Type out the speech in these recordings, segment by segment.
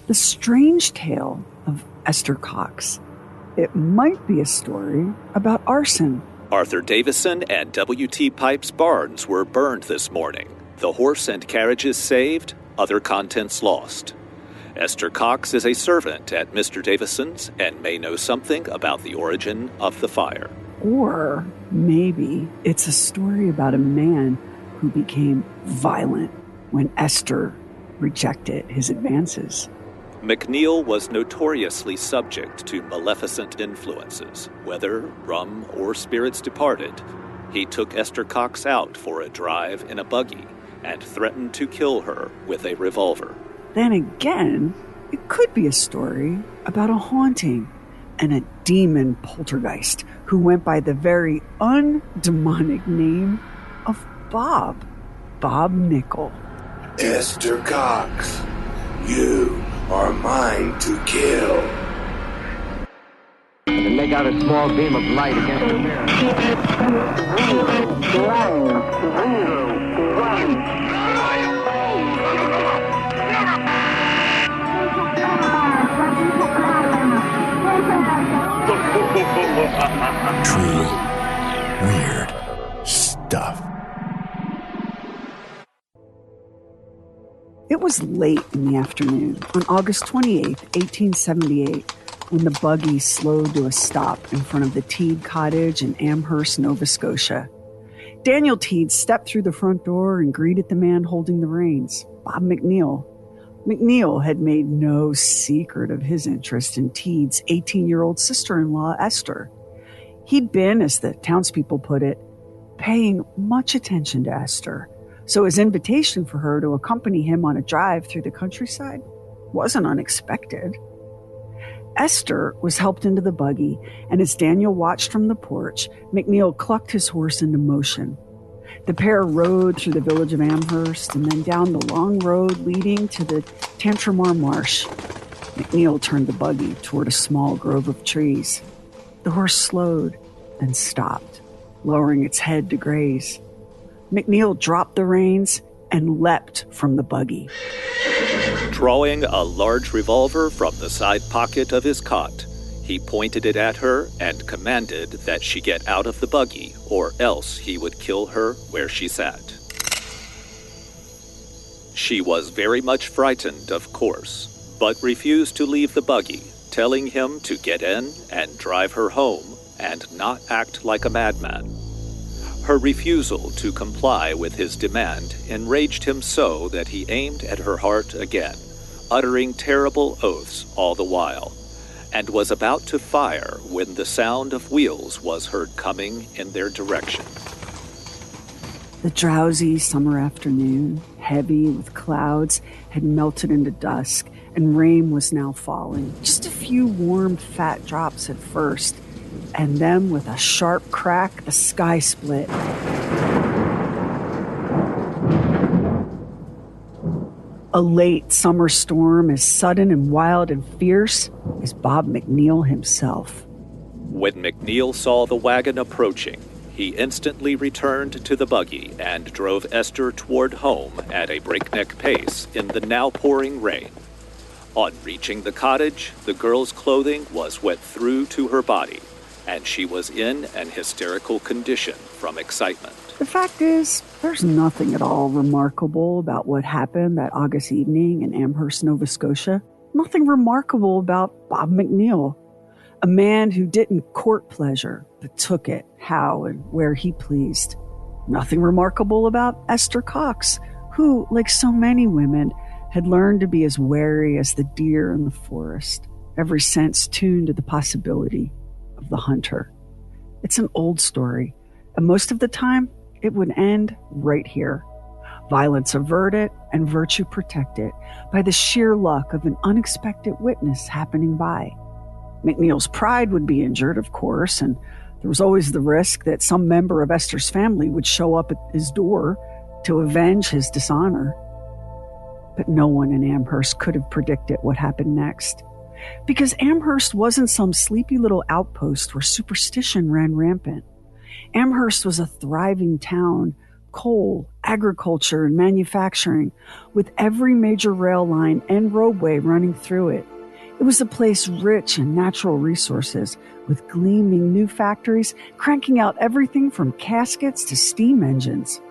The Strange Tale of Esther Cox. It might be a story about arson. Arthur Davison and W.T. Pipes Barnes were burned this morning. The horse and carriages saved, other contents lost. Esther Cox is a servant at Mr. Davison's and may know something about the origin of the fire. Or maybe it's a story about a man who became violent when Esther rejected his advances. McNeil was notoriously subject to maleficent influences. Whether rum or spirits departed, he took Esther Cox out for a drive in a buggy and threatened to kill her with a revolver. Then again, it could be a story about a haunting and a demon poltergeist who went by the very undemonic name of Bob Nickel. Esther Cox, you are mine to kill. And make out a small beam of light against the mirror. Truly weird stuff. It was late in the afternoon on August 28th, 1878, when the buggy slowed to a stop in front of the Teed cottage in Amherst, Nova Scotia. Daniel Teed stepped through the front door and greeted the man holding the reins, Bob McNeil. McNeil had made no secret of his interest in Teed's 18-year-old sister-in-law, Esther. He'd been, as the townspeople put it, paying much attention to Esther, so his invitation for her to accompany him on a drive through the countryside wasn't unexpected. Esther was helped into the buggy, and as Daniel watched from the porch, McNeil clucked his horse into motion. The pair rode through the village of Amherst and then down the long road leading to the Tantramar Marsh. McNeil turned the buggy toward a small grove of trees. The horse slowed, then stopped, lowering its head to graze. McNeil dropped the reins and leapt from the buggy. Drawing a large revolver from the side pocket of his cot, he pointed it at her and commanded that she get out of the buggy, or else he would kill her where she sat. She was very much frightened, of course, but refused to leave the buggy, telling him to get in and drive her home and not act like a madman. Her refusal to comply with his demand enraged him so that he aimed at her heart again, uttering terrible oaths all the while, and was about to fire when the sound of wheels was heard coming in their direction. The drowsy summer afternoon, heavy with clouds, had melted into dusk, and rain was now falling. Just a few warm, fat drops at first, and then with a sharp crack, the sky split. A late summer storm as sudden and wild and fierce as Bob McNeil himself. When McNeil saw the wagon approaching, he instantly returned to the buggy and drove Esther toward home at a breakneck pace in the now pouring rain. On reaching the cottage, the girl's clothing was wet through to her body, and she was in an hysterical condition from excitement. The fact is, there's nothing at all remarkable about what happened that August evening in Amherst, Nova Scotia. Nothing remarkable about Bob McNeil, a man who didn't court pleasure, but took it how and where he pleased. Nothing remarkable about Esther Cox, who, like so many women, had learned to be as wary as the deer in the forest, every sense tuned to the possibility of the hunter. It's an old story, and most of the time, it would end right here. Violence averted and virtue protected by the sheer luck of an unexpected witness happening by. McNeil's pride would be injured, of course, and there was always the risk that some member of Esther's family would show up at his door to avenge his dishonor. But no one in Amherst could have predicted what happened next, because Amherst wasn't some sleepy little outpost where superstition ran rampant. Amherst was a thriving town coal, agriculture, and manufacturing, with every major rail line and roadway running through it. It was a place rich in natural resources, with gleaming new factories cranking out everything from caskets to steam engines.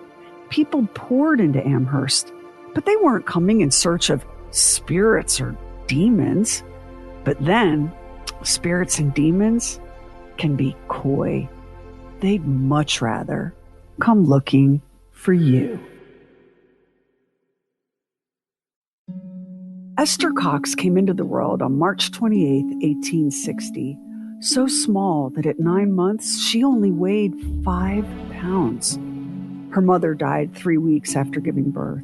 People poured into Amherst, but they weren't coming in search of spirits or demons. But then, spirits and demons can be coy. They'd much rather come looking for you. Esther Cox came into the world on March 28, 1860, so small that at 9 months she only weighed 5 pounds. Her mother died 3 weeks after giving birth.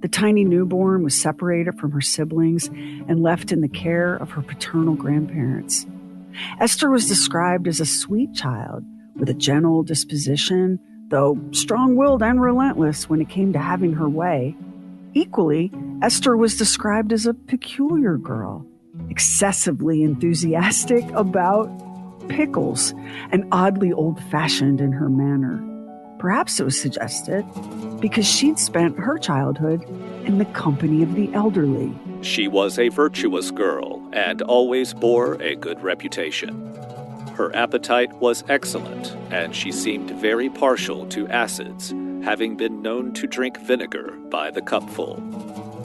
The tiny newborn was separated from her siblings and left in the care of her paternal grandparents. Esther was described as a sweet child with a gentle disposition, though strong-willed and relentless when it came to having her way. Equally, Esther was described as a peculiar girl, excessively enthusiastic about pickles and oddly old-fashioned in her manner. Perhaps it was suggested because she'd spent her childhood in the company of the elderly. She was a virtuous girl and always bore a good reputation. Her appetite was excellent, and she seemed very partial to acids, having been known to drink vinegar by the cupful.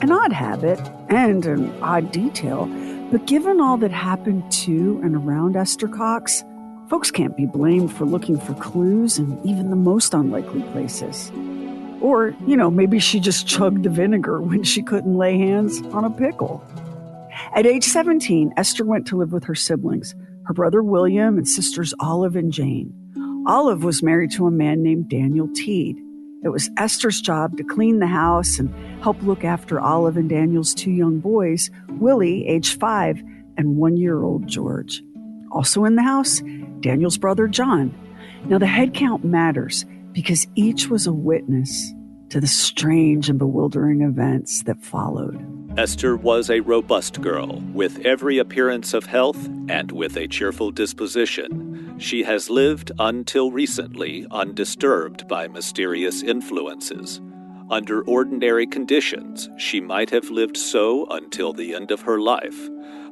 An odd habit and an odd detail, but given all that happened to and around Esther Cox, folks can't be blamed for looking for clues in even the most unlikely places. Or, maybe she just chugged the vinegar when she couldn't lay hands on a pickle. At age 17, Esther went to live with her siblings, her brother William and sisters Olive and Jane. Olive was married to a man named Daniel Teed. It was Esther's job to clean the house and help look after Olive and Daniel's 2 young boys, Willie, age 5, and 1-year-old George. Also in the house, Daniel's brother John. Now the head count matters because each was a witness to the strange and bewildering events that followed. Esther was a robust girl, with every appearance of health and with a cheerful disposition. She has lived until recently undisturbed by mysterious influences. Under ordinary conditions, she might have lived so until the end of her life.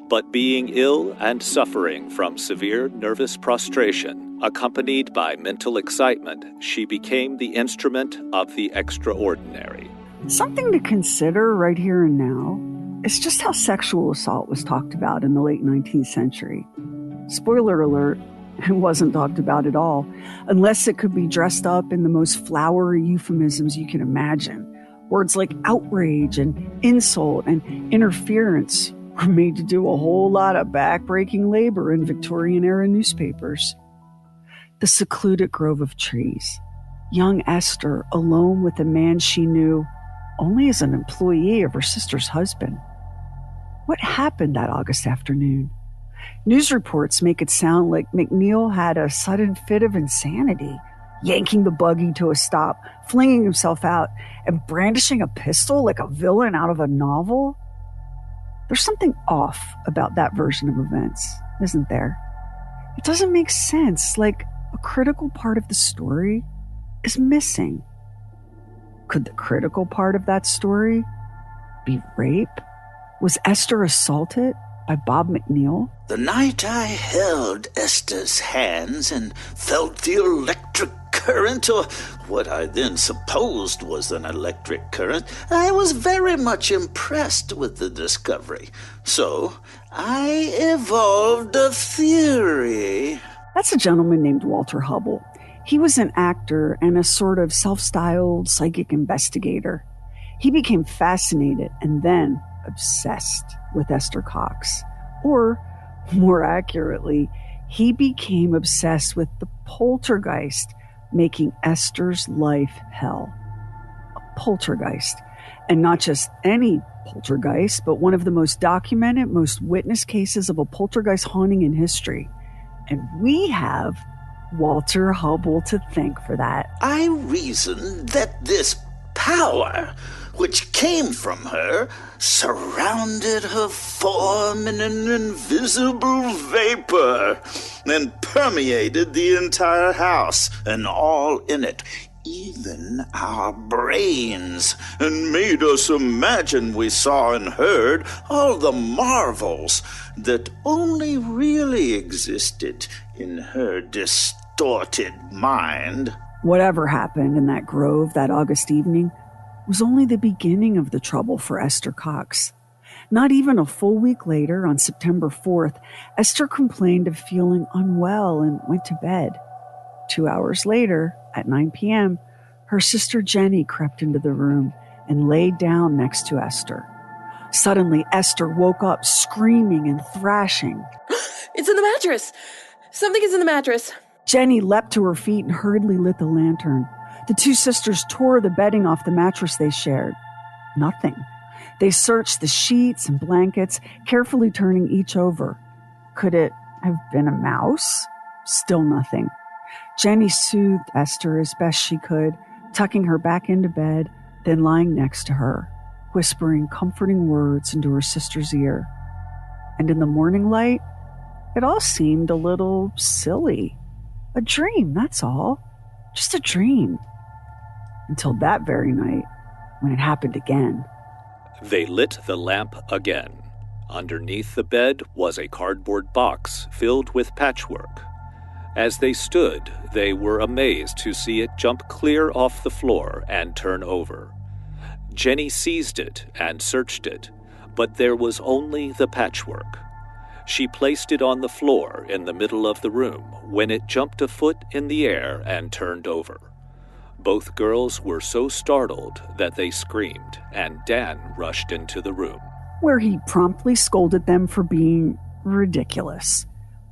But being ill and suffering from severe nervous prostration, accompanied by mental excitement, she became the instrument of the extraordinary. Something to consider right here and now is just how sexual assault was talked about in the late 19th century. Spoiler alert, it wasn't talked about at all, unless it could be dressed up in the most flowery euphemisms you can imagine. Words like outrage and insult and interference were made to do a whole lot of back-breaking labor in Victorian-era newspapers. The secluded grove of trees. Young Esther alone with a man she knew only as an employee of her sister's husband. What happened that August afternoon? News reports make it sound like McNeil had a sudden fit of insanity, yanking the buggy to a stop, flinging himself out, and brandishing a pistol like a villain out of a novel. There's something off about that version of events, isn't there? It doesn't make sense, like a critical part of the story is missing. Could the critical part of that story be rape? Was Esther assaulted by Bob McNeil? The night I held Esther's hands and felt the electric current, or what I then supposed was an electric current, I was very much impressed with the discovery. So I evolved a theory. That's a gentleman named Walter Hubble. He was an actor and a sort of self-styled psychic investigator. He became fascinated and then obsessed with Esther Cox. Or, more accurately, he became obsessed with the poltergeist making Esther's life hell. A poltergeist. And not just any poltergeist, but one of the most documented, most witnessed cases of a poltergeist haunting in history. And we have Walter Hubble to thank for that. I reasoned that this power, which came from her, surrounded her form in an invisible vapor and permeated the entire house and all in it, even our brains, and made us imagine we saw and heard all the marvels that only really existed in her distorted mind. Whatever happened in that grove that August evening was only the beginning of the trouble for Esther Cox. Not even a full week later, on September 4th, Esther complained of feeling unwell and went to bed. 2 hours later, at 9 p.m., her sister Jenny crept into the room and laid down next to Esther. Suddenly, Esther woke up screaming and thrashing. It's in the mattress! Something is in the mattress! Jenny leapt to her feet and hurriedly lit the lantern. The two sisters tore the bedding off the mattress they shared. Nothing. They searched the sheets and blankets, carefully turning each over. Could it have been a mouse? Still nothing. Jenny soothed Esther as best she could, tucking her back into bed, then lying next to her, whispering comforting words into her sister's ear. And in the morning light, it all seemed a little silly. A dream, that's all. Just a dream. Until that very night, when it happened again. They lit the lamp again. Underneath the bed was a cardboard box filled with patchwork. As they stood, they were amazed to see it jump clear off the floor and turn over. Jenny seized it and searched it, but there was only the patchwork. She placed it on the floor in the middle of the room when it jumped a foot in the air and turned over. Both girls were so startled that they screamed, and Dan rushed into the room, where he promptly scolded them for being ridiculous.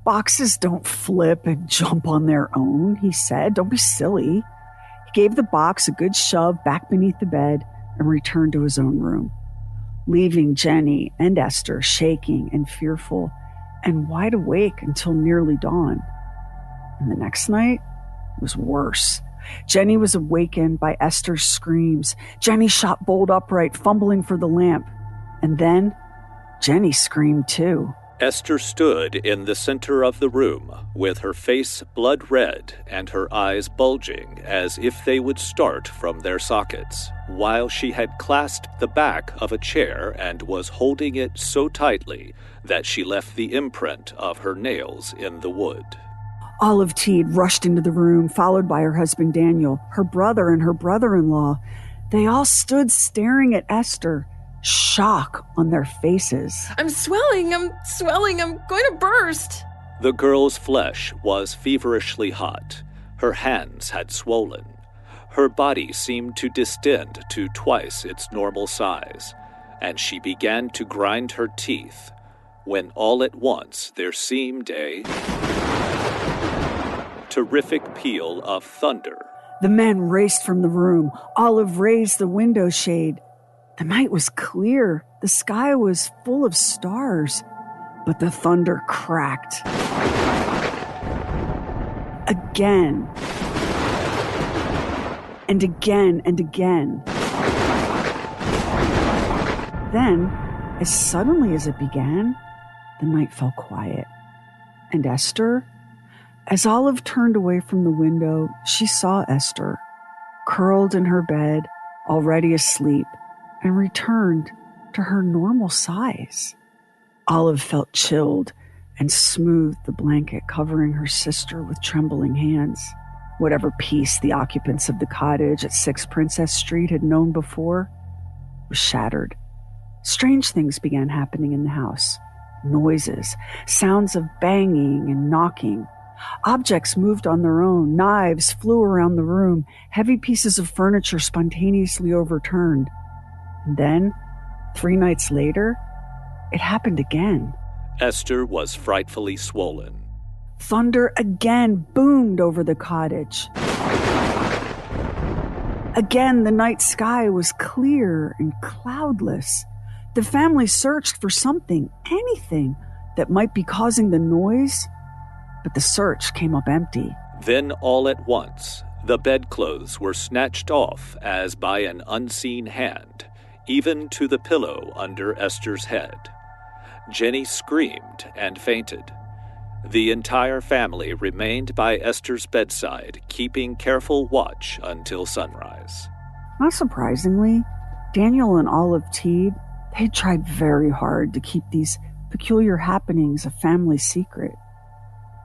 Boxes don't flip and jump on their own, he said. Don't be silly. He gave the box a good shove back beneath the bed and returned to his own room, leaving Jenny and Esther shaking and fearful and wide awake until nearly dawn. And the next night was worse. Jenny was awakened by Esther's screams. Jenny shot bolt upright, fumbling for the lamp. And then Jenny screamed too. Esther stood in the center of the room, with her face blood red and her eyes bulging as if they would start from their sockets, while she had clasped the back of a chair and was holding it so tightly that she left the imprint of her nails in the wood. Olive Teed rushed into the room, followed by her husband Daniel, her brother, and her brother-in-law. They all stood staring at Esther, shock on their faces. I'm swelling, I'm going to burst. The girl's flesh was feverishly hot. Her hands had swollen. Her body seemed to distend to twice its normal size, and she began to grind her teeth, when all at once there seemed a terrific peal of thunder. The men raced from the room. Olive raised the window shade. The night was clear. The sky was full of stars. But the thunder cracked. Again. And again and again. Then, as suddenly as it began, the night fell quiet. And Esther? As Olive turned away from the window, she saw Esther, curled in her bed, already asleep, and returned to her normal size. Olive felt chilled and smoothed the blanket covering her sister with trembling hands. Whatever peace the occupants of the cottage at 6 Princess Street had known before was shattered. Strange things began happening in the house. Noises, sounds of banging and knocking. Objects moved on their own. Knives flew around the room. Heavy pieces of furniture spontaneously overturned. And then, 3 nights later, it happened again. Esther was frightfully swollen. Thunder again boomed over the cottage. Again, the night sky was clear and cloudless. The family searched for something, anything, that might be causing the noise, but the search came up empty. Then all at once, the bedclothes were snatched off as by an unseen hand, even to the pillow under Esther's head. Jenny screamed and fainted. The entire family remained by Esther's bedside, keeping careful watch until sunrise. Not surprisingly, Daniel and Olive Teed, they tried very hard to keep these peculiar happenings a family secret.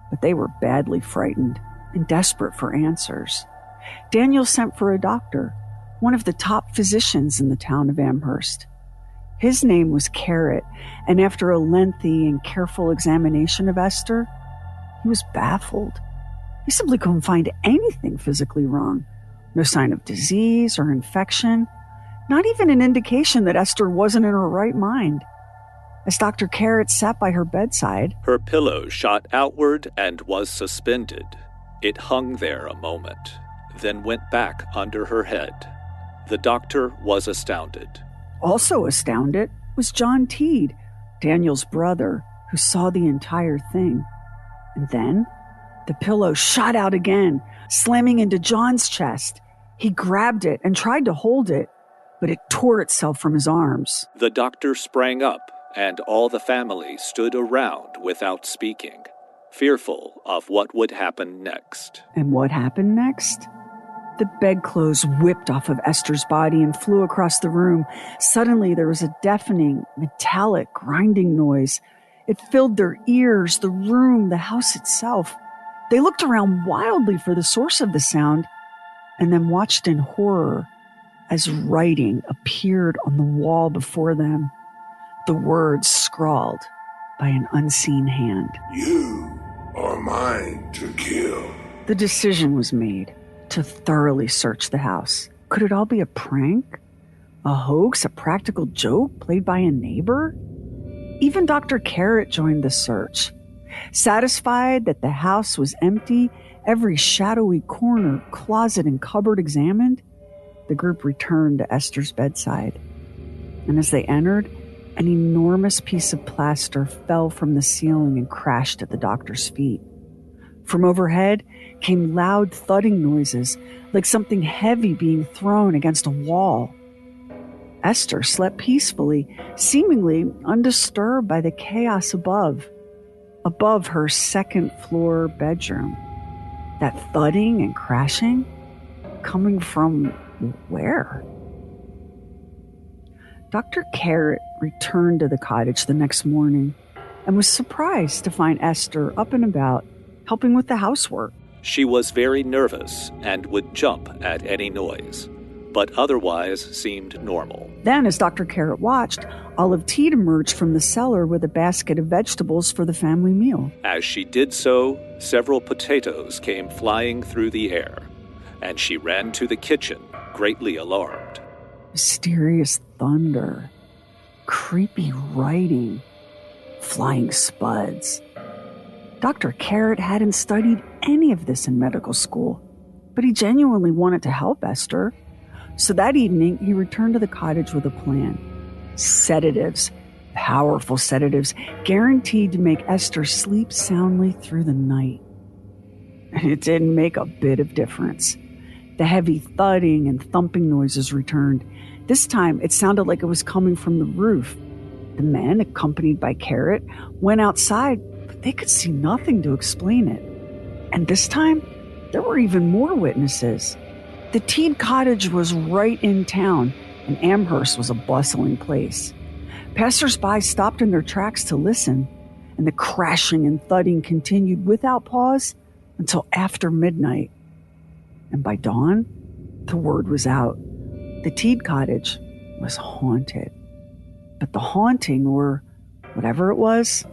But they were badly frightened and desperate for answers. Daniel sent for a doctor, one of the top physicians in the town of Amherst. His name was Carrot, and after a lengthy and careful examination of Esther, he was baffled. He simply couldn't find anything physically wrong. No sign of disease or infection, not even an indication that Esther wasn't in her right mind. As Dr. Carrot sat by her bedside, her pillow shot outward and was suspended. It hung there a moment, then went back under her head. The doctor was astounded. Also astounded was John Teed, Daniel's brother, who saw the entire thing. And then the pillow shot out again, slamming into John's chest. He grabbed it and tried to hold it, but it tore itself from his arms. The doctor sprang up, and all the family stood around without speaking, fearful of what would happen next. And what happened next? The bedclothes whipped off of Esther's body and flew across the room. Suddenly, there was a deafening, metallic, grinding noise. It filled their ears, the room, the house itself. They looked around wildly for the source of the sound and then watched in horror as writing appeared on the wall before them. The words scrawled by an unseen hand. You are mine to kill. The decision was made to thoroughly search the house. Could it all be a prank? A hoax? A practical joke played by a neighbor? Even Dr. Carrot joined the search. Satisfied that the house was empty, every shadowy corner, closet, and cupboard examined, the group returned to Esther's bedside. And as they entered, an enormous piece of plaster fell from the ceiling and crashed at the doctor's feet. From overhead came loud thudding noises, like something heavy being thrown against a wall. Esther slept peacefully, seemingly undisturbed by the chaos above her second-floor bedroom. That thudding and crashing coming from where? Dr. Carrot returned to the cottage the next morning and was surprised to find Esther up and about, helping with the housework. She was very nervous and would jump at any noise, but otherwise seemed normal. Then, as Dr. Carrot watched, Olive Teed emerged from the cellar with a basket of vegetables for the family meal. As she did so, several potatoes came flying through the air, and she ran to the kitchen, greatly alarmed. Mysterious thunder, creepy writing, flying spuds. Dr. Carrot hadn't studied any of this in medical school, but he genuinely wanted to help Esther. So that evening, he returned to the cottage with a plan. Sedatives, powerful sedatives, guaranteed to make Esther sleep soundly through the night. And it didn't make a bit of difference. The heavy thudding and thumping noises returned. This time, it sounded like it was coming from the roof. The men, accompanied by Carrot, went outside, but they could see nothing to explain it. And this time, there were even more witnesses. The Teed cottage was right in town, and Amherst was a bustling place. Passers-by stopped in their tracks to listen, and the crashing and thudding continued without pause until after midnight. And by dawn, the word was out. The Teed cottage was haunted. But the haunting, or whatever it was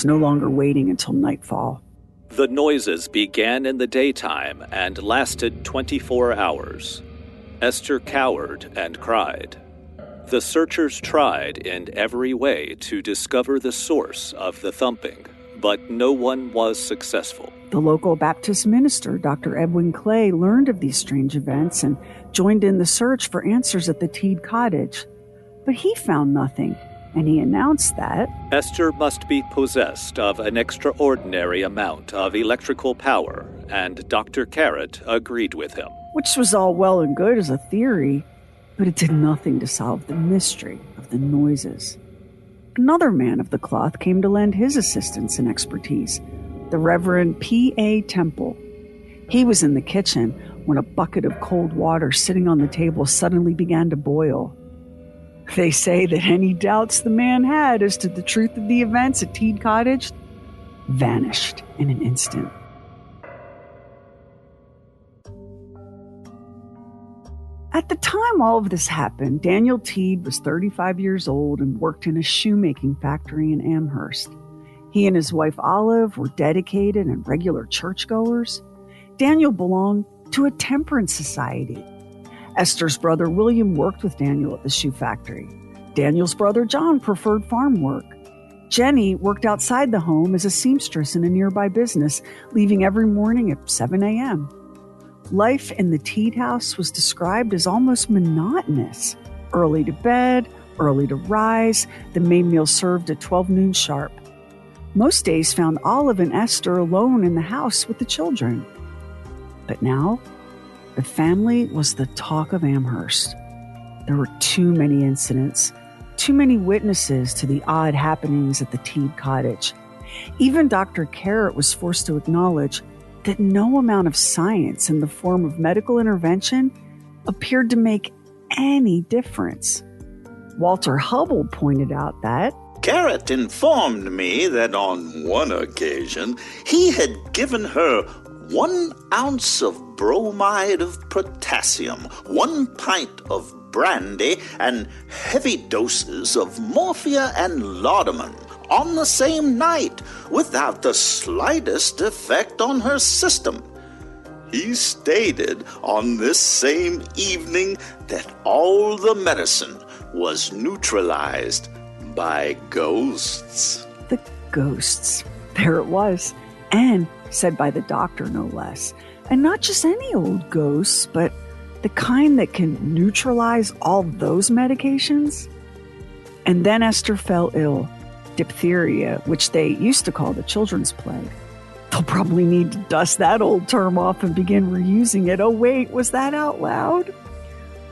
no longer waiting until nightfall. The noises began in the daytime and lasted 24 hours. Esther cowered and cried. The searchers tried in every way to discover the source of the thumping, but no one was successful. The local Baptist minister, Dr. Edwin Clay, learned of these strange events and joined in the search for answers at the Teed cottage. But he found nothing, and he announced that Esther must be possessed of an extraordinary amount of electrical power, and Dr. Carrot agreed with him. Which was all well and good as a theory, but it did nothing to solve the mystery of the noises. Another man of the cloth came to lend his assistance and expertise, the Reverend P.A. Temple. He was in the kitchen when a bucket of cold water sitting on the table suddenly began to boil. They say that any doubts the man had as to the truth of the events at Teed Cottage vanished in an instant. At the time all of this happened, Daniel Teed was 35 years old and worked in a shoemaking factory in Amherst. He and his wife Olive were dedicated and regular churchgoers. Daniel belonged to a temperance society. Esther's brother William worked with Daniel at the shoe factory. Daniel's brother John preferred farm work. Jenny worked outside the home as a seamstress in a nearby business, leaving every morning at 7 a.m. Life in the Teed house was described as almost monotonous. Early to bed, early to rise, the main meal served at 12 noon sharp. Most days found Olive and Esther alone in the house with the children. But now, the family was the talk of Amherst. There were too many incidents, too many witnesses to the odd happenings at the Teed cottage. Even Dr. Carrot was forced to acknowledge that no amount of science in the form of medical intervention appeared to make any difference. Walter Hubble pointed out that Carrot informed me that on one occasion he had given her 1 ounce of bromide of potassium, 1 pint of brandy, and heavy doses of morphia and laudanum on the same night, without the slightest effect on her system. He stated on this same evening that all the medicine was neutralized by ghosts. The ghosts. There it was. And said by the doctor, no less. And not just any old ghosts, but the kind that can neutralize all those medications. And then Esther fell ill. Diphtheria, which they used to call the children's plague. They'll probably need to dust that old term off and begin reusing it. Oh wait, was that out loud?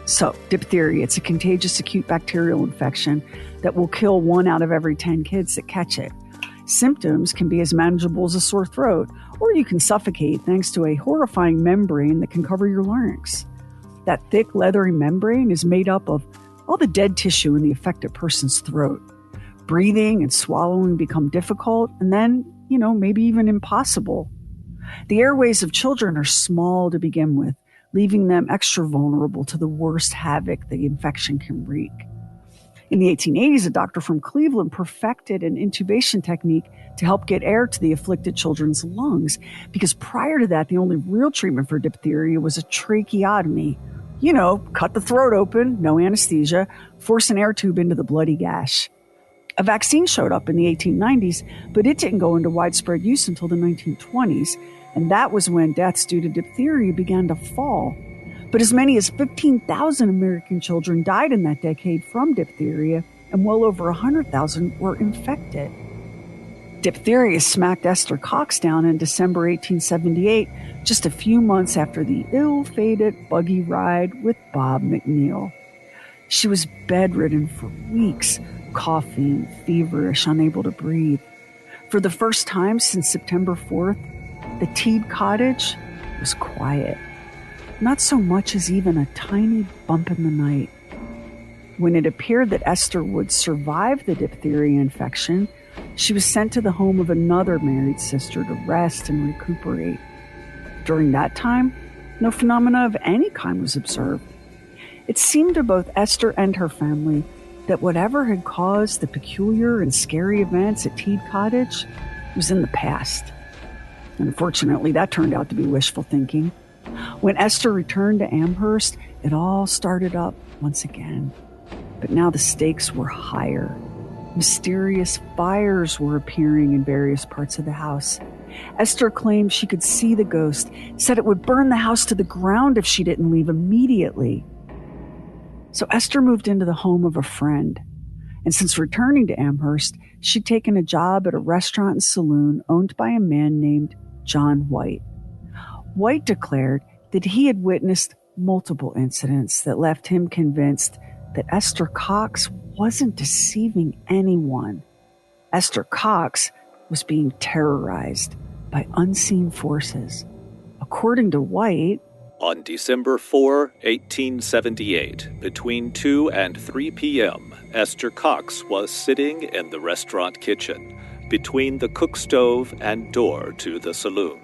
So, diphtheria, it's a contagious acute bacterial infection that will kill 1 out of every 10 kids that catch it. Symptoms can be as manageable as a sore throat, or you can suffocate thanks to a horrifying membrane that can cover your larynx. That thick, leathery membrane is made up of all the dead tissue in the affected person's throat. Breathing and swallowing become difficult, and then, maybe even impossible. The airways of children are small to begin with, leaving them extra vulnerable to the worst havoc the infection can wreak. In the 1880s, a doctor from Cleveland perfected an intubation technique to help get air to the afflicted children's lungs, because prior to that, the only real treatment for diphtheria was a tracheotomy. Cut the throat open, no anesthesia, force an air tube into the bloody gash. A vaccine showed up in the 1890s, but it didn't go into widespread use until the 1920s, and that was when deaths due to diphtheria began to fall. But as many as 15,000 American children died in that decade from diphtheria, and well over 100,000 were infected. Diphtheria smacked Esther Cox down in December 1878, just a few months after the ill-fated buggy ride with Bob McNeil. She was bedridden for weeks, coughing, feverish, unable to breathe. For the first time since September 4th, the Teed cottage was quiet. Not so much as even a tiny bump in the night. When it appeared that Esther would survive the diphtheria infection, she was sent to the home of another married sister to rest and recuperate. During that time, no phenomena of any kind was observed. It seemed to both Esther and her family that whatever had caused the peculiar and scary events at Teed Cottage was in the past. Unfortunately, that turned out to be wishful thinking. When Esther returned to Amherst, it all started up once again. But now the stakes were higher. Mysterious fires were appearing in various parts of the house. Esther claimed she could see the ghost, said it would burn the house to the ground if she didn't leave immediately. So Esther moved into the home of a friend. And since returning to Amherst, she'd taken a job at a restaurant and saloon owned by a man named John White. White declared that he had witnessed multiple incidents that left him convinced that Esther Cox wasn't deceiving anyone. Esther Cox was being terrorized by unseen forces. According to White, on December 4, 1878, between 2 and 3 p.m., Esther Cox was sitting in the restaurant kitchen, between the cook stove and door to the saloon.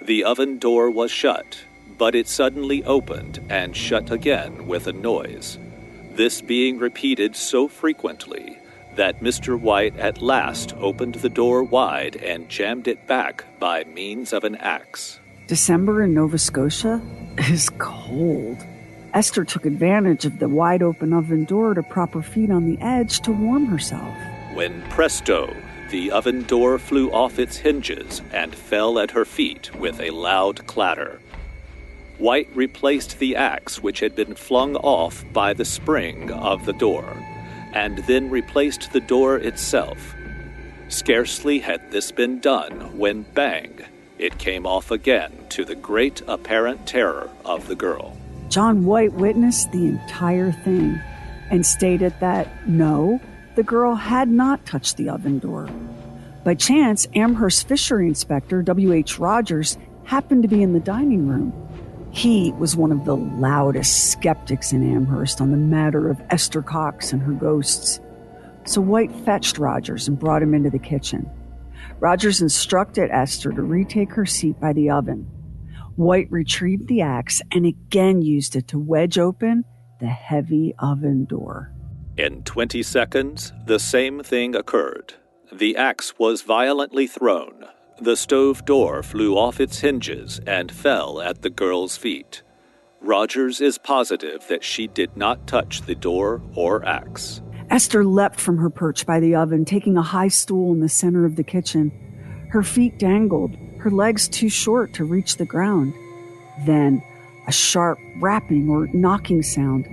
The oven door was shut, but it suddenly opened and shut again with a noise, this being repeated so frequently that Mr. White at last opened the door wide and jammed it back by means of an axe. December in Nova Scotia is cold. Esther took advantage of the wide-open oven door to prop her feet on the edge to warm herself. When presto, the oven door flew off its hinges and fell at her feet with a loud clatter. White replaced the axe which had been flung off by the spring of the door, and then replaced the door itself. Scarcely had this been done when bang, it came off again to the great apparent terror of the girl. John White witnessed the entire thing and stated that, no, the girl had not touched the oven door. By chance, Amherst Fishery Inspector W.H. Rogers happened to be in the dining room. He was one of the loudest skeptics in Amherst on the matter of Esther Cox and her ghosts. So White fetched Rogers and brought him into the kitchen. Rogers instructed Esther to retake her seat by the oven. White retrieved the axe and again used it to wedge open the heavy oven door. In 20 seconds, the same thing occurred. The axe was violently thrown. The stove door flew off its hinges and fell at the girl's feet. Rogers is positive that she did not touch the door or axe. Esther leapt from her perch by the oven, taking a high stool in the center of the kitchen. Her feet dangled, her legs too short to reach the ground. Then a sharp rapping or knocking sound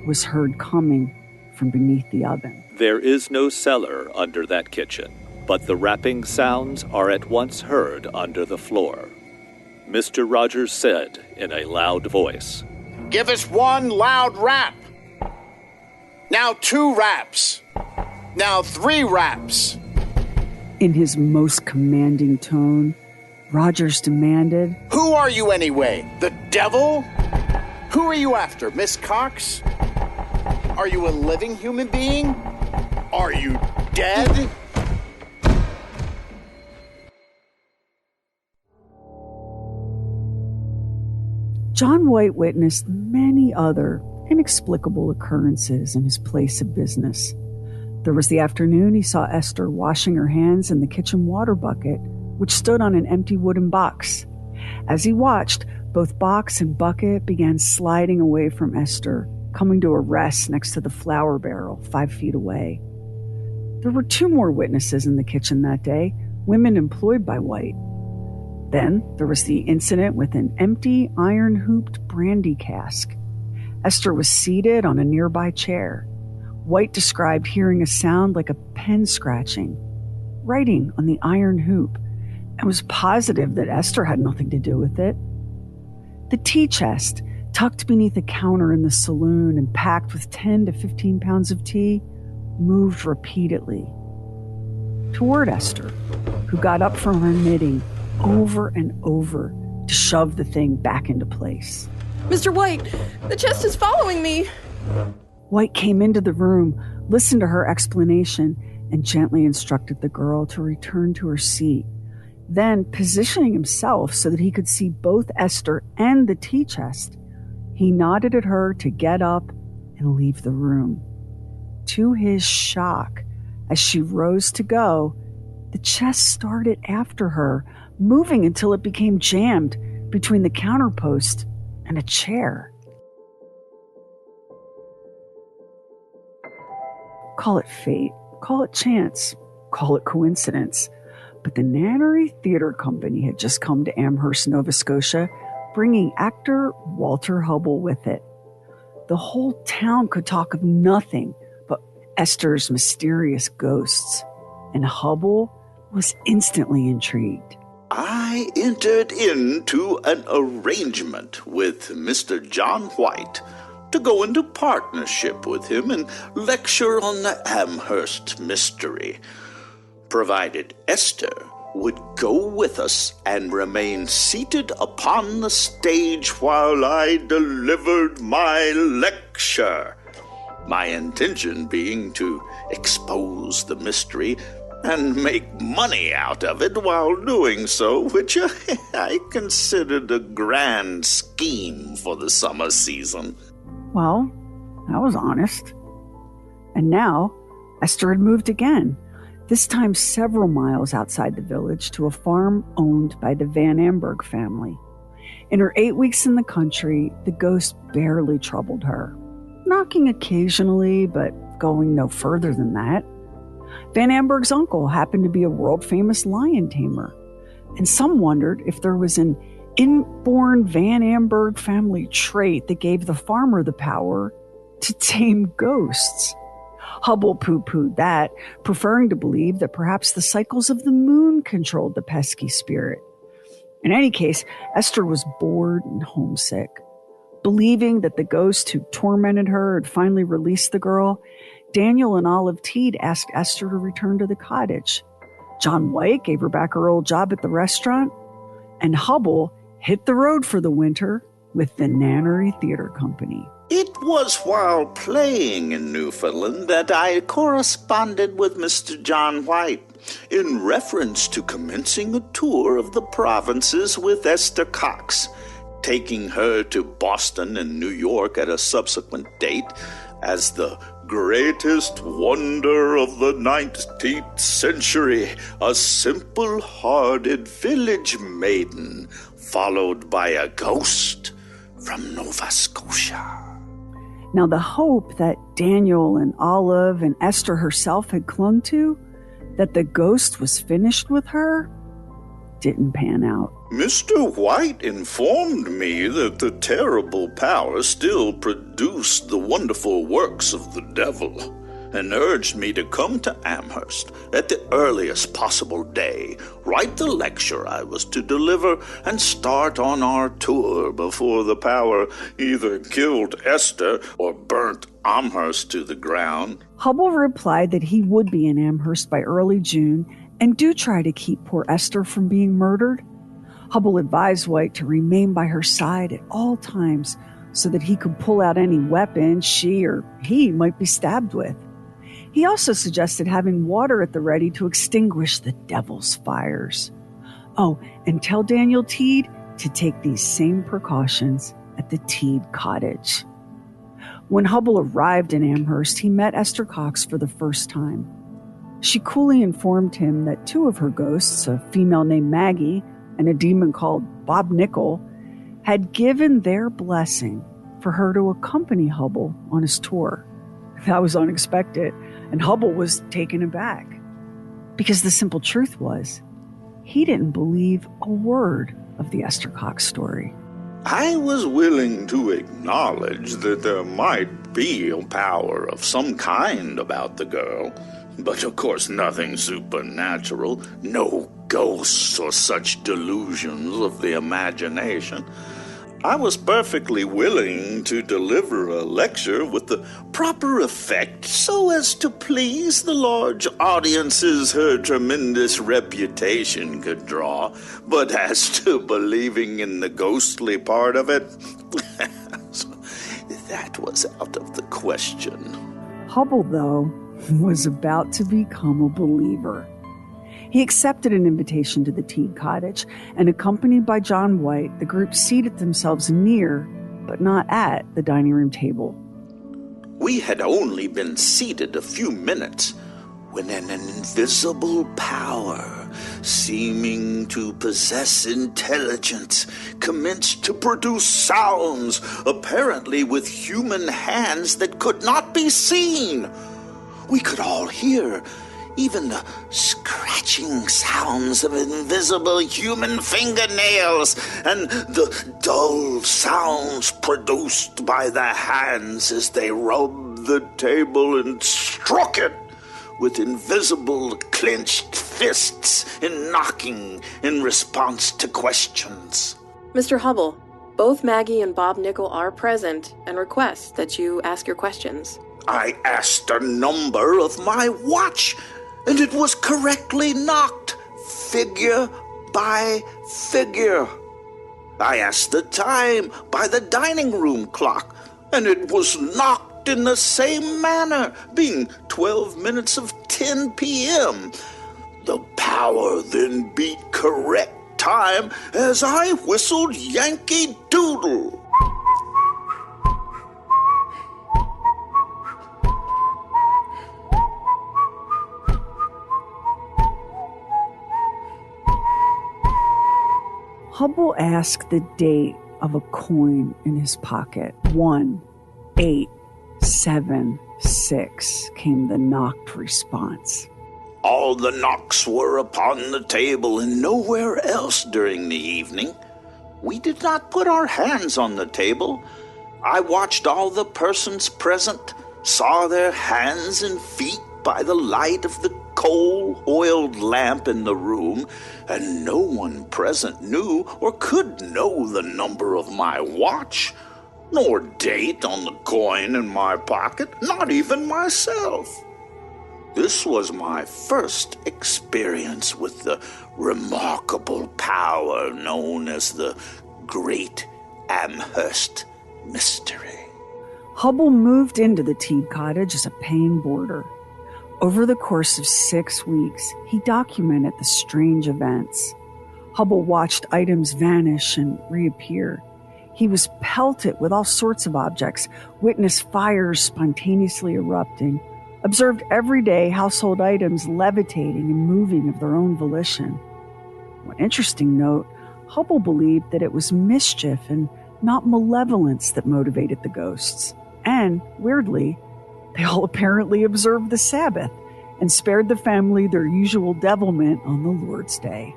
was heard coming from beneath the oven. There is no cellar under that kitchen, but the rapping sounds are at once heard under the floor. Mr. Rogers said in a loud voice, "Give us one loud rap. Now 2 raps. Now 3 raps." In his most commanding tone, Rogers demanded, "Who are you anyway? The devil? Who are you after, Miss Cox? Are you a living human being? Are you dead?" John White witnessed many other inexplicable occurrences in his place of business. There was the afternoon he saw Esther washing her hands in the kitchen water bucket, which stood on an empty wooden box. As he watched, both box and bucket began sliding away from Esther, coming to a rest next to the flour barrel 5 feet away. There were 2 more witnesses in the kitchen that day, women employed by White. Then there was the incident with an empty iron-hooped brandy cask. Esther was seated on a nearby chair. White described hearing a sound like a pen scratching, writing on the iron hoop, and was positive that Esther had nothing to do with it. The tea chest, tucked beneath a counter in the saloon and packed with 10 to 15 pounds of tea, moved repeatedly toward Esther, who got up from her knitting over and over to shove the thing back into place. Mr. White, the chest is following me. White came into the room, listened to her explanation, and gently instructed the girl to return to her seat. Then, positioning himself so that he could see both Esther and the tea chest, he nodded at her to get up and leave the room. To his shock, as she rose to go, the chest started after her, moving until it became jammed between the counterpost and a chair. Call it fate, call it chance, call it coincidence, but the Nannery Theatre Company had just come to Amherst, Nova Scotia, bringing actor Walter Hubble with it. The whole town could talk of nothing but Esther's mysterious ghosts, and Hubble was instantly intrigued. I entered into an arrangement with Mr. John White to go into partnership with him and lecture on the Amherst mystery, provided Esther would go with us and remain seated upon the stage while I delivered my lecture. My intention being to expose the mystery and make money out of it while doing so, which I considered a grand scheme for the summer season. Well, that was honest. And now, Esther had moved again, this time several miles outside the village to a farm owned by the Van Amberg family. In her 8 weeks in the country, the ghost barely troubled her, knocking occasionally, but going no further than that. Van Amberg's uncle happened to be a world-famous lion tamer, and some wondered if there was an inborn Van Amberg family trait that gave the farmer the power to tame ghosts. Hubble poo-pooed that, preferring to believe that perhaps the cycles of the moon controlled the pesky spirit. In any case, Esther was bored and homesick. Believing that the ghost who tormented her had finally released the girl, Daniel and Olive Teed asked Esther to return to the cottage. John White gave her back her old job at the restaurant, and Hubble hit the road for the winter with the Nannery Theater Company. It was while playing in Newfoundland that I corresponded with Mr. John White in reference to commencing a tour of the provinces with Esther Cox, taking her to Boston and New York at a subsequent date as the greatest wonder of the 19th century, a simple-hearted village maiden followed by a ghost from Nova Scotia. Now, the hope that Daniel and Olive and Esther herself had clung to, that the ghost was finished with her, didn't pan out. Mr. White informed me that the terrible power still produced the wonderful works of the devil, and urged me to come to Amherst at the earliest possible day, write the lecture I was to deliver, and start on our tour before the power either killed Esther or burnt Amherst to the ground. Hubble replied that he would be in Amherst by early June and do try to keep poor Esther from being murdered. Hubble advised White to remain by her side at all times so that he could pull out any weapon she or he might be stabbed with. He also suggested having water at the ready to extinguish the devil's fires. Oh, and tell Daniel Teed to take these same precautions at the Teed cottage. When Hubble arrived in Amherst, he met Esther Cox for the first time. She coolly informed him that two of her ghosts, a female named Maggie and a demon called Bob Nickel, had given their blessing for her to accompany Hubble on his tour. That was unexpected, and Hubble was taken aback. Because the simple truth was, he didn't believe a word of the Esther Cox story. I was willing to acknowledge that there might be a power of some kind about the girl, but of course nothing supernatural, no ghosts or such delusions of the imagination. I was perfectly willing to deliver a lecture with the proper effect so as to please the large audiences her tremendous reputation could draw. But as to believing in the ghostly part of it, that was out of the question. Hubble, though, was about to become a believer. He accepted an invitation to the Teed cottage, and accompanied by John White, the group seated themselves near, but not at, the dining room table. We had only been seated a few minutes when an invisible power, seeming to possess intelligence, commenced to produce sounds, apparently with human hands that could not be seen. We could all hear even the scratching sounds of invisible human fingernails and the dull sounds produced by the hands as they rubbed the table and struck it with invisible clenched fists in knocking in response to questions. Mr. Hubble, Both Maggie and Bob Nickel are present and request that you ask your questions. I asked a number of my watch, and it was correctly knocked, figure by figure. I asked the time by the dining room clock, and it was knocked in the same manner, being 12 minutes of 10 p.m. The power then beat correct time as I whistled Yankee Doodle. Hubble asked the date of a coin in his pocket. 1876 came the knocked response. All the knocks were upon the table and nowhere else during the evening. We did not put our hands on the table. I watched all the persons present, saw their hands and feet by the light of the coal-oiled lamp in the room, and no one present knew or could know the number of my watch, nor date on the coin in my pocket, not even myself. This was my first experience with the remarkable power known as the Great Amherst Mystery. Hubble moved into the Teed cottage as a paying boarder. Over the course of 6 weeks, he documented the strange events. Hubble watched items vanish and reappear. He was pelted with all sorts of objects, witnessed fires spontaneously erupting, observed everyday household items levitating and moving of their own volition. One interesting note, Hubble believed that it was mischief and not malevolence that motivated the ghosts. And, weirdly, they all apparently observed the Sabbath and spared the family their usual devilment on the Lord's Day.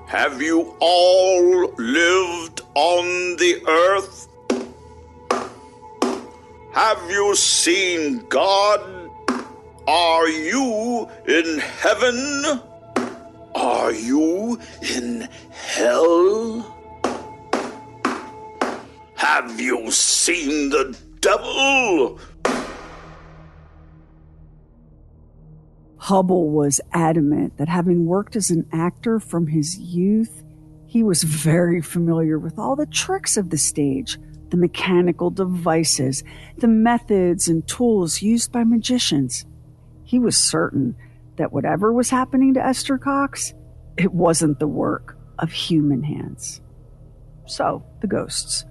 Have you all lived on the earth? Have you seen God? Are you in heaven? Are you in hell? Have you seen the devil? Hubble was adamant that having worked as an actor from his youth, he was very familiar with all the tricks of the stage, the mechanical devices, the methods and tools used by magicians. He was certain that whatever was happening to Esther Cox, it wasn't the work of human hands. So, the ghosts.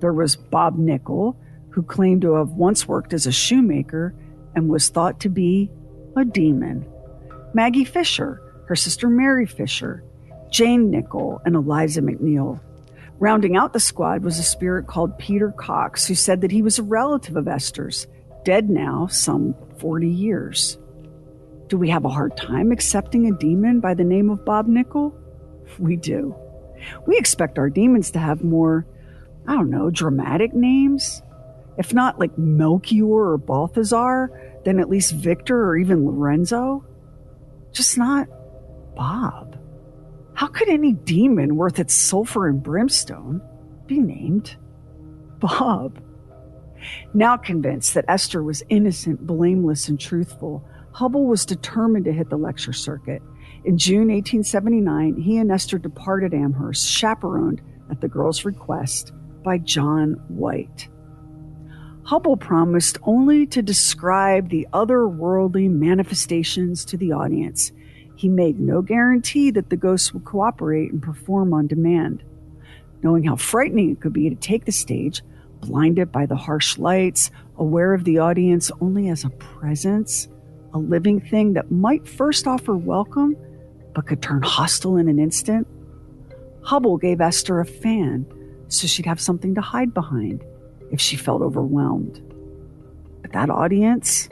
There was Bob Nickel, who claimed to have once worked as a shoemaker and was thought to be a demon. Maggie Fisher, her sister Mary Fisher, Jane Nickel, and Eliza McNeil. Rounding out the squad was a spirit called Peter Cox, who said that he was a relative of Esther's, dead now some 40 years. Do we have a hard time accepting a demon by the name of Bob Nickel? We do. We expect our demons to have more, dramatic names. If not like Melchior or Balthazar, then at least Victor or even Lorenzo. Just not Bob. How could any demon worth its sulfur and brimstone be named Bob? Now convinced that Esther was innocent, blameless, and truthful, Hubble was determined to hit the lecture circuit. In June 1879, he and Esther departed Amherst, chaperoned at the girl's request by John White. Hubble promised only to describe the otherworldly manifestations to the audience. He made no guarantee that the ghosts would cooperate and perform on demand. Knowing how frightening it could be to take the stage, blinded by the harsh lights, aware of the audience only as a presence, a living thing that might first offer welcome, but could turn hostile in an instant, Hubble gave Esther a fan so she'd have something to hide behind if she felt overwhelmed. But that audience,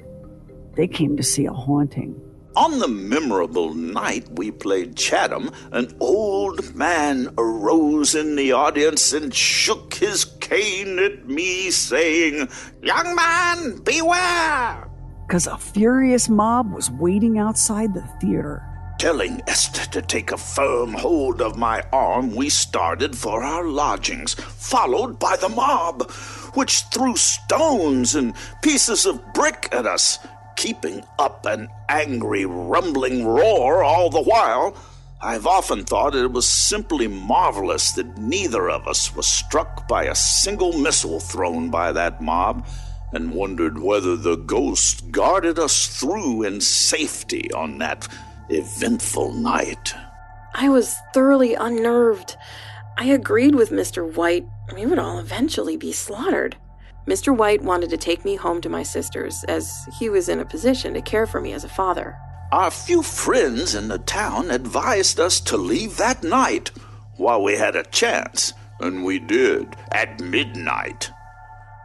they came to see a haunting. On the memorable night we played Chatham, an old man arose in the audience and shook his cane at me, saying, "Young man, beware!" Because a furious mob was waiting outside the theater. Telling Esther to take a firm hold of my arm, we started for our lodgings, followed by the mob, which threw stones and pieces of brick at us, keeping up an angry, rumbling roar all the while. I've often thought it was simply marvelous that neither of us was struck by a single missile thrown by that mob, and wondered whether the ghost guarded us through in safety on that eventful night. I was thoroughly unnerved. I agreed with Mr. White. We would all eventually be slaughtered. Mr. White wanted to take me home to my sisters, as he was in a position to care for me as a father. Our few friends in the town advised us to leave that night while we had a chance, and we did, at midnight.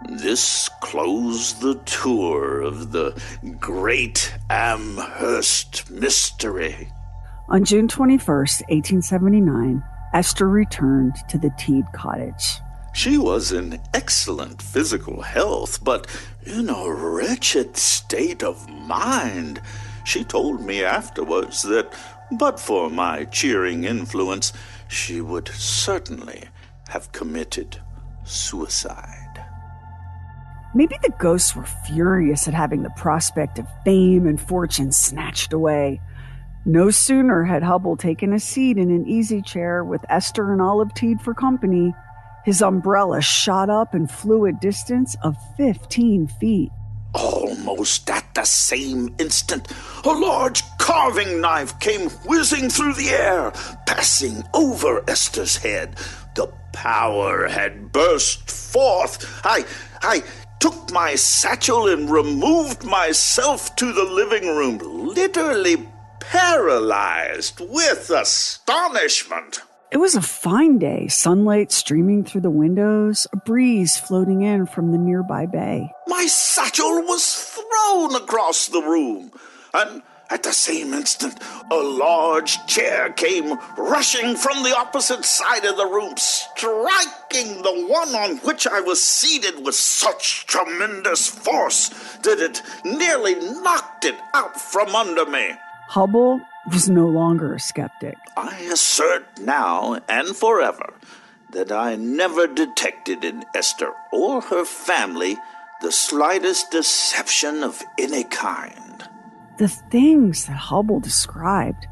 This closed the tour of the Great Amherst Mystery. On June 21st, 1879, Esther returned to the Teed cottage. She was in excellent physical health, but in a wretched state of mind. She told me afterwards that, but for my cheering influence, she would certainly have committed suicide. Maybe the ghosts were furious at having the prospect of fame and fortune snatched away. No sooner had Hubble taken a seat in an easy chair with Esther and Olive Teed for company, his umbrella shot up and flew a distance of 15 feet. Almost at the same instant, a large carving knife came whizzing through the air, passing over Esther's head. The power had burst forth. I took my satchel and removed myself to the living room, literally paralyzed with astonishment. It was a fine day, sunlight streaming through the windows, a breeze floating in from the nearby bay. My satchel was thrown across the room, and at the same instant, a large chair came rushing from the opposite side of the room, striking the one on which I was seated with such tremendous force that it nearly knocked it out from under me. Hubble was no longer a skeptic. I assert now and forever that I never detected in Esther or her family the slightest deception of any kind. The things that Hubble described,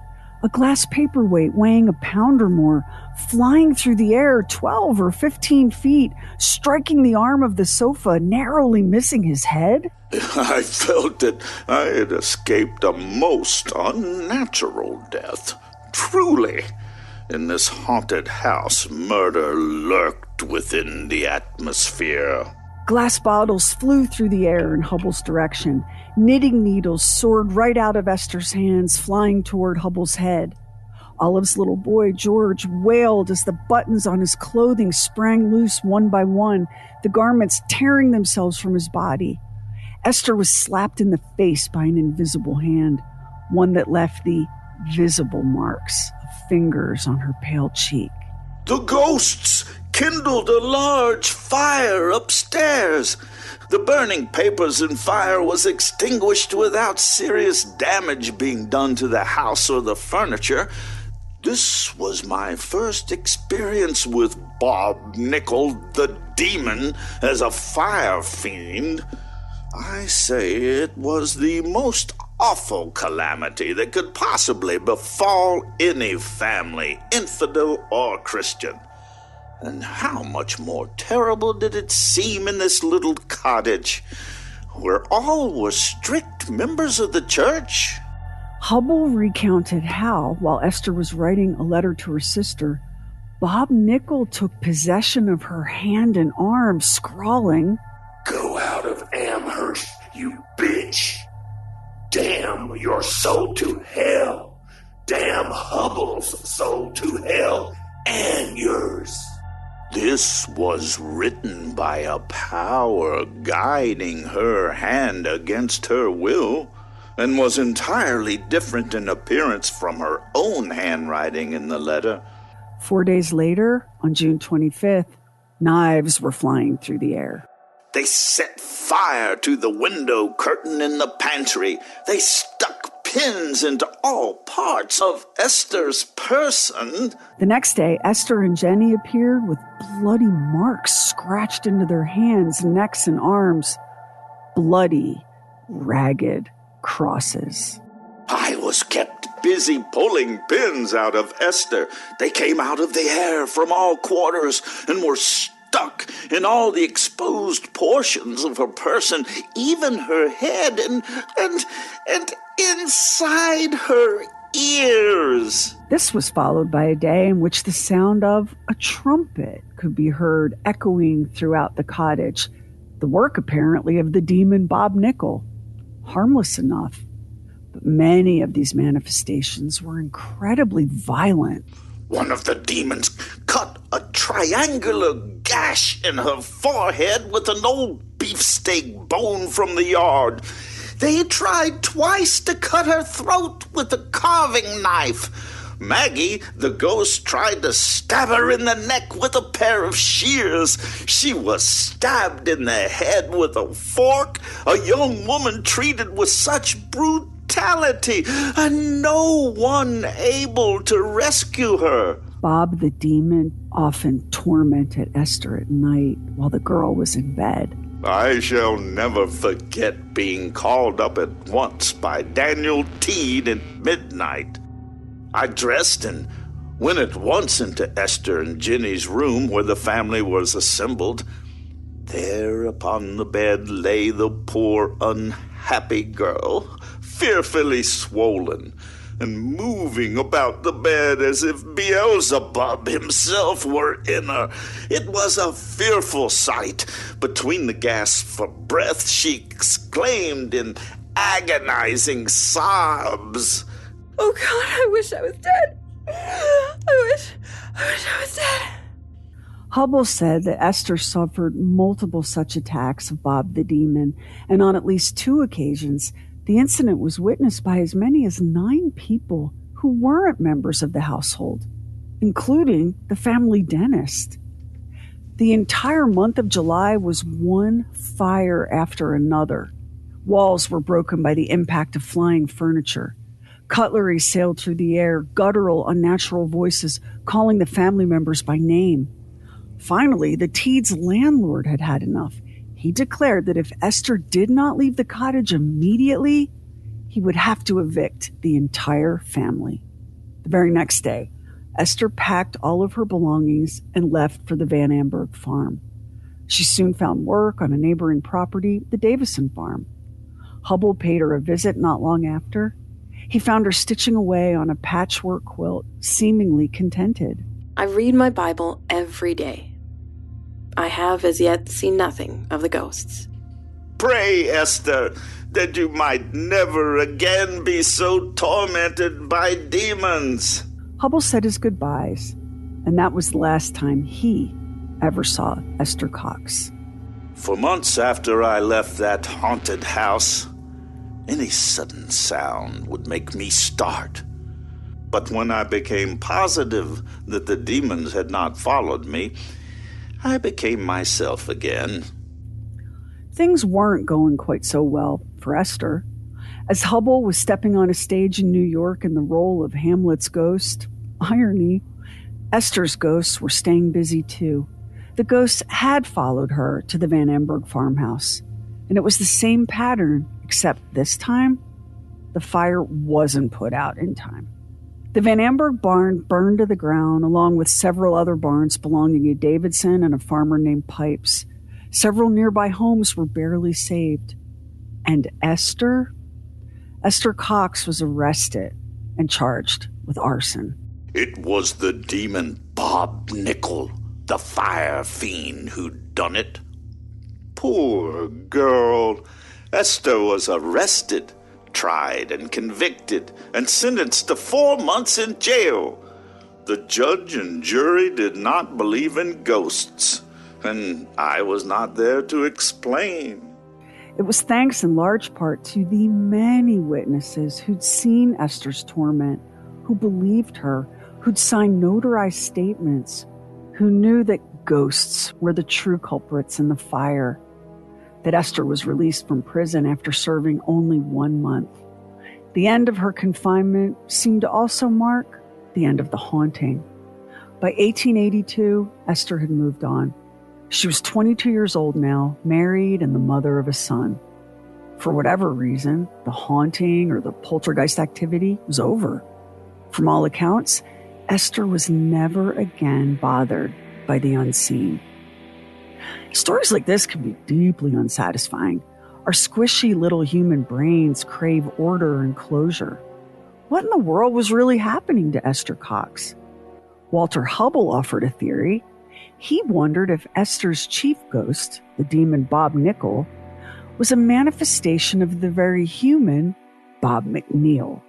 a glass paperweight weighing a pound or more, flying through the air 12 or 15 feet, striking the arm of the sofa, narrowly missing his head. I felt that I had escaped a most unnatural death. Truly, in this haunted house, murder lurked within the atmosphere. Glass bottles flew through the air in Hubble's direction. Knitting needles soared right out of Esther's hands, flying toward Hubble's head. Olive's little boy, George, wailed as the buttons on his clothing sprang loose one by one, the garments tearing themselves from his body. Esther was slapped in the face by an invisible hand, one that left the visible marks of fingers on her pale cheek. The ghosts kindled a large fire upstairs. The burning papers and fire was extinguished without serious damage being done to the house or the furniture. This was my first experience with Bob Nickel, the demon, as a fire fiend. I say it was the most awful calamity that could possibly befall any family, infidel or Christian. And how much more terrible did it seem in this little cottage, where all were strict members of the church? Hubble recounted how, while Esther was writing a letter to her sister, Bob Nickel took possession of her hand and arm, scrawling, Go out of Amherst, you bitch. Damn your soul to hell. Damn Hubble's soul to hell and yours. This was written by a power guiding her hand against her will, and was entirely different in appearance from her own handwriting in the letter. 4 days later, on June 25th, knives were flying through the air. They set fire to the window curtain in the pantry. They stuck pins into all parts of Esther's person. The next day, Esther and Jenny appeared with bloody marks scratched into their hands, necks, and arms. Bloody, ragged crosses. I was kept busy pulling pins out of Esther. They came out of the air from all quarters and were stuck in all the exposed portions of her person, even her head and inside her ears. This was followed by a day in which the sound of a trumpet could be heard echoing throughout the cottage, the work apparently of the demon Bob Nickel. Harmless enough, but many of these manifestations were incredibly violent. One of the demons cut a triangular gash in her forehead with an old beefsteak bone from the yard. They tried twice to cut her throat with a carving knife. Maggie, the ghost, tried to stab her in the neck with a pair of shears. She was stabbed in the head with a fork. A young woman treated with such brutality, and no one able to rescue her. Bob the demon often tormented Esther at night while the girl was in bed. I shall never forget being called up at once by Daniel Teed at midnight. I dressed and went at once into Esther and Jenny's room where the family was assembled. There upon the bed lay the poor unhappy girl, fearfully swollen, and moving about the bed as if Beelzebub himself were in her. It was a fearful sight. Between the gasps for breath, she exclaimed in agonizing sobs, "Oh God, I wish I was dead. I wish I was dead." Hubble said that Esther suffered multiple such attacks of Bob the demon, and on at least 2 occasions, the incident was witnessed by as many as 9 people who weren't members of the household, including the family dentist. The entire month of July was one fire after another. Walls were broken by the impact of flying furniture. Cutlery sailed through the air, guttural, unnatural voices calling the family members by name. Finally, the Teed's landlord had had enough. He declared that if Esther did not leave the cottage immediately, he would have to evict the entire family. The very next day, Esther packed all of her belongings and left for the Van Amberg farm. She soon found work on a neighboring property, the Davison farm. Hubble paid her a visit not long after. He found her stitching away on a patchwork quilt, seemingly contented. I read my Bible every day. I have as yet seen nothing of the ghosts. Pray, Esther, that you might never again be so tormented by demons. Hubble said his goodbyes, and that was the last time he ever saw Esther Cox. For months after I left that haunted house, any sudden sound would make me start. But when I became positive that the demons had not followed me, I became myself again. Things weren't going quite so well for Esther. As Hubble was stepping on a stage in New York in the role of Hamlet's ghost, irony, Esther's ghosts were staying busy too. The ghosts had followed her to the Van Amberg farmhouse, and it was the same pattern, except this time, the fire wasn't put out in time. The Van Amberg barn burned to the ground, along with several other barns belonging to Davidson and a farmer named Pipes. Several nearby homes were barely saved. And Esther Cox was arrested and charged with arson. It was the demon Bob Nickel, the fire fiend, who'd done it. Poor girl. Esther was arrested, tried and convicted, and sentenced to 4 months in jail. The judge and jury did not believe in ghosts, and I was not there to explain. It was thanks in large part to the many witnesses who'd seen Esther's torment, who believed her, who'd signed notarized statements, who knew that ghosts were the true culprits in the fire, that Esther was released from prison after serving only 1 month. The end of her confinement seemed to also mark the end of the haunting. By 1882, Esther had moved on. She was 22 years old now, married and the mother of a son. For whatever reason, the haunting or the poltergeist activity was over. From all accounts, Esther was never again bothered by the unseen. Stories like this can be deeply unsatisfying. Our squishy little human brains crave order and closure. What in the world was really happening to Esther Cox? Walter Hubble offered a theory. He wondered if Esther's chief ghost, the demon Bob Nickel, was a manifestation of the very human Bob McNeil,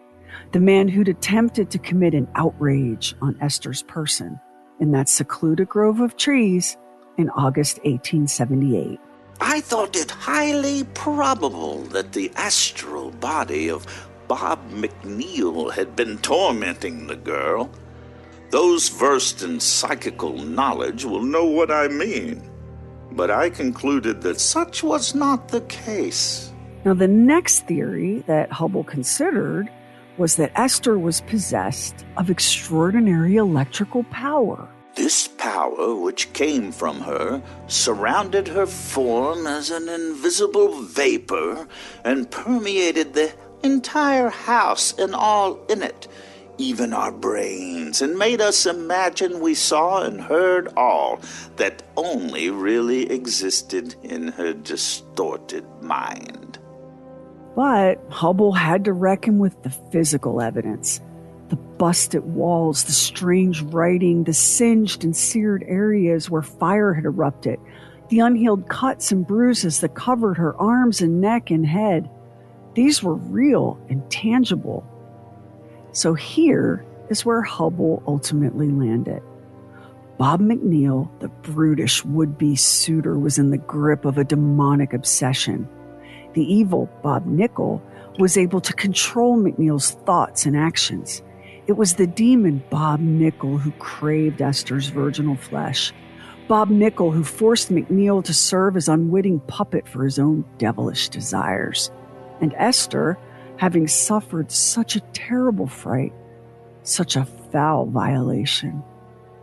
the man who'd attempted to commit an outrage on Esther's person in that secluded grove of trees in August 1878. I thought it highly probable that the astral body of Bob McNeil had been tormenting the girl. Those versed in psychical knowledge will know what I mean. But I concluded that such was not the case. Now, the next theory that Hubble considered was that Esther was possessed of extraordinary electrical power. This power, which came from her, surrounded her form as an invisible vapor and permeated the entire house and all in it, even our brains, and made us imagine we saw and heard all that only really existed in her distorted mind. But Hubble had to reckon with the physical evidence. The busted walls, the strange writing, the singed and seared areas where fire had erupted, the unhealed cuts and bruises that covered her arms and neck and head. These were real and tangible. So here is where Hubble ultimately landed. Bob McNeil, the brutish would-be suitor, was in the grip of a demonic obsession. The evil Bob Nickel was able to control McNeil's thoughts and actions. It was the demon Bob Nickel who craved Esther's virginal flesh. Bob Nickel who forced McNeil to serve as unwitting puppet for his own devilish desires. And Esther, having suffered such a terrible fright, such a foul violation,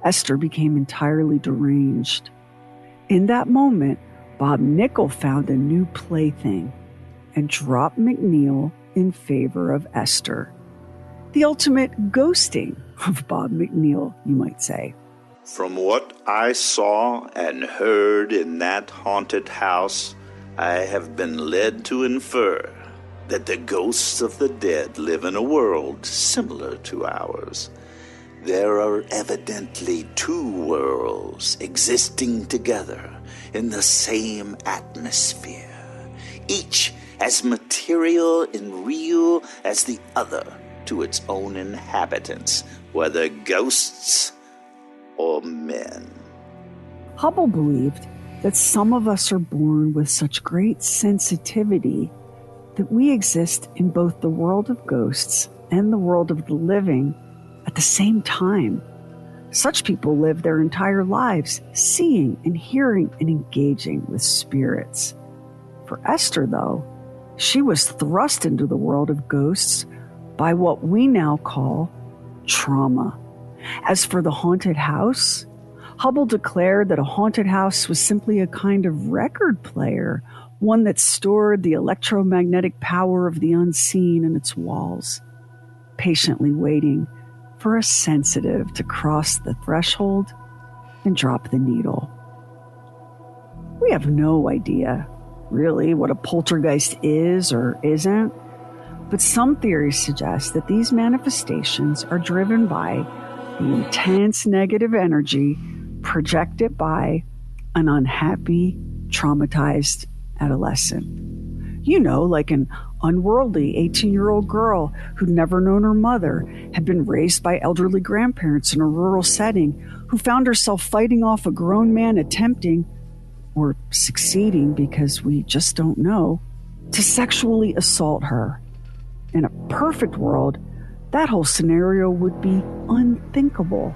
Esther became entirely deranged. In that moment, Bob Nickel found a new plaything and dropped McNeil in favor of Esther. The ultimate ghosting of Bob McNeil, you might say. From what I saw and heard in that haunted house, I have been led to infer that the ghosts of the dead live in a world similar to ours. There are evidently two worlds existing together in the same atmosphere, each as material and real as the other to its own inhabitants, whether ghosts or men. Hubble believed that some of us are born with such great sensitivity that we exist in both the world of ghosts and the world of the living at the same time. Such people live their entire lives seeing and hearing and engaging with spirits. For Esther, though, she was thrust into the world of ghosts by what we now call trauma. As for the haunted house, Hubble declared that a haunted house was simply a kind of record player, one that stored the electromagnetic power of the unseen in its walls, patiently waiting for a sensitive to cross the threshold and drop the needle. We have no idea, really, what a poltergeist is or isn't, but some theories suggest that these manifestations are driven by the intense negative energy projected by an unhappy, traumatized adolescent. You know, like an unworldly 18-year-old girl who'd never known her mother, had been raised by elderly grandparents in a rural setting, who found herself fighting off a grown man attempting, or succeeding because we just don't know, to sexually assault her. In a perfect world, that whole scenario would be unthinkable.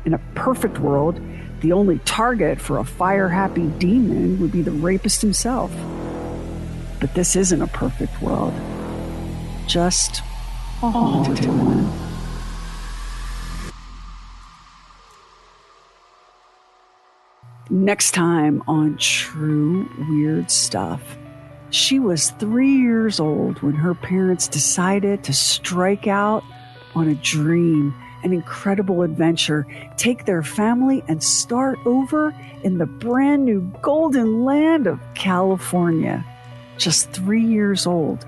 In a perfect world, the only target for a fire-happy demon would be the rapist himself. But this isn't a perfect world, just Haunted Woman. Next time on True Weird Stuff, she was 3 years old when her parents decided to strike out on a dream, an incredible adventure, take their family and start over in the brand new golden land of California. Just 3 years old.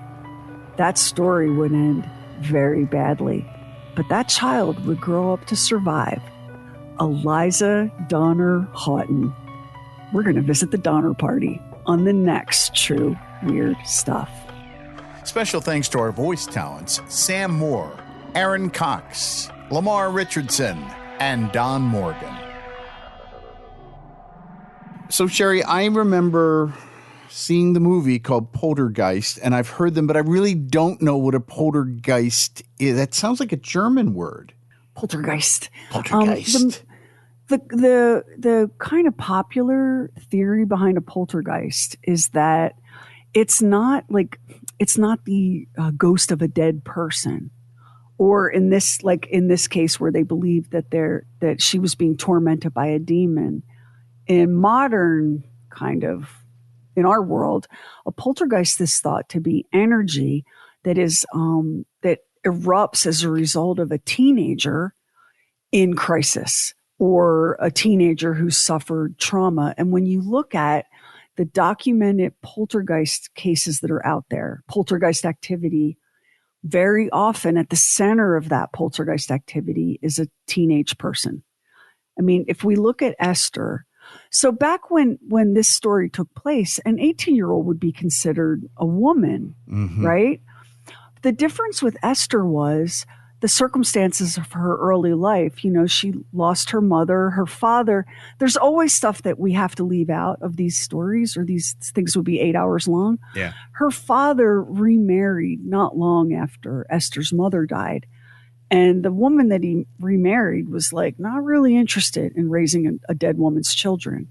That story would end very badly, but that child would grow up to survive. Eliza Donner Houghton. We're going to visit the Donner Party on the next True Weird Stuff. Special thanks to our voice talents, Sam Moore, Aaron Cox, Lamar Richardson, and Don Morgan. So, Sherry, I remember seeing the movie called Poltergeist, and I've heard them, but I really don't know what a poltergeist is. That sounds like a German word. Poltergeist. Poltergeist. The kind of popular theory behind a poltergeist is that it's not the ghost of a dead person, or in this case where they believe that she was being tormented by a demon. In modern in our world, a poltergeist is thought to be energy that erupts as a result of a teenager in crisis, or a teenager who suffered trauma. And when you look at the documented poltergeist cases that are out there, poltergeist activity, very often at the center of that poltergeist activity is a teenage person. I mean, if we look at Esther, so back when this story took place, an 18-year-old would be considered a woman, right? The difference with Esther was the circumstances of her early life. You know, she lost her mother, her father. There's always stuff that we have to leave out of these stories, or these things would be 8 hours long. Yeah. Her father remarried not long after Esther's mother died. And the woman that he remarried was not really interested in raising a dead woman's children.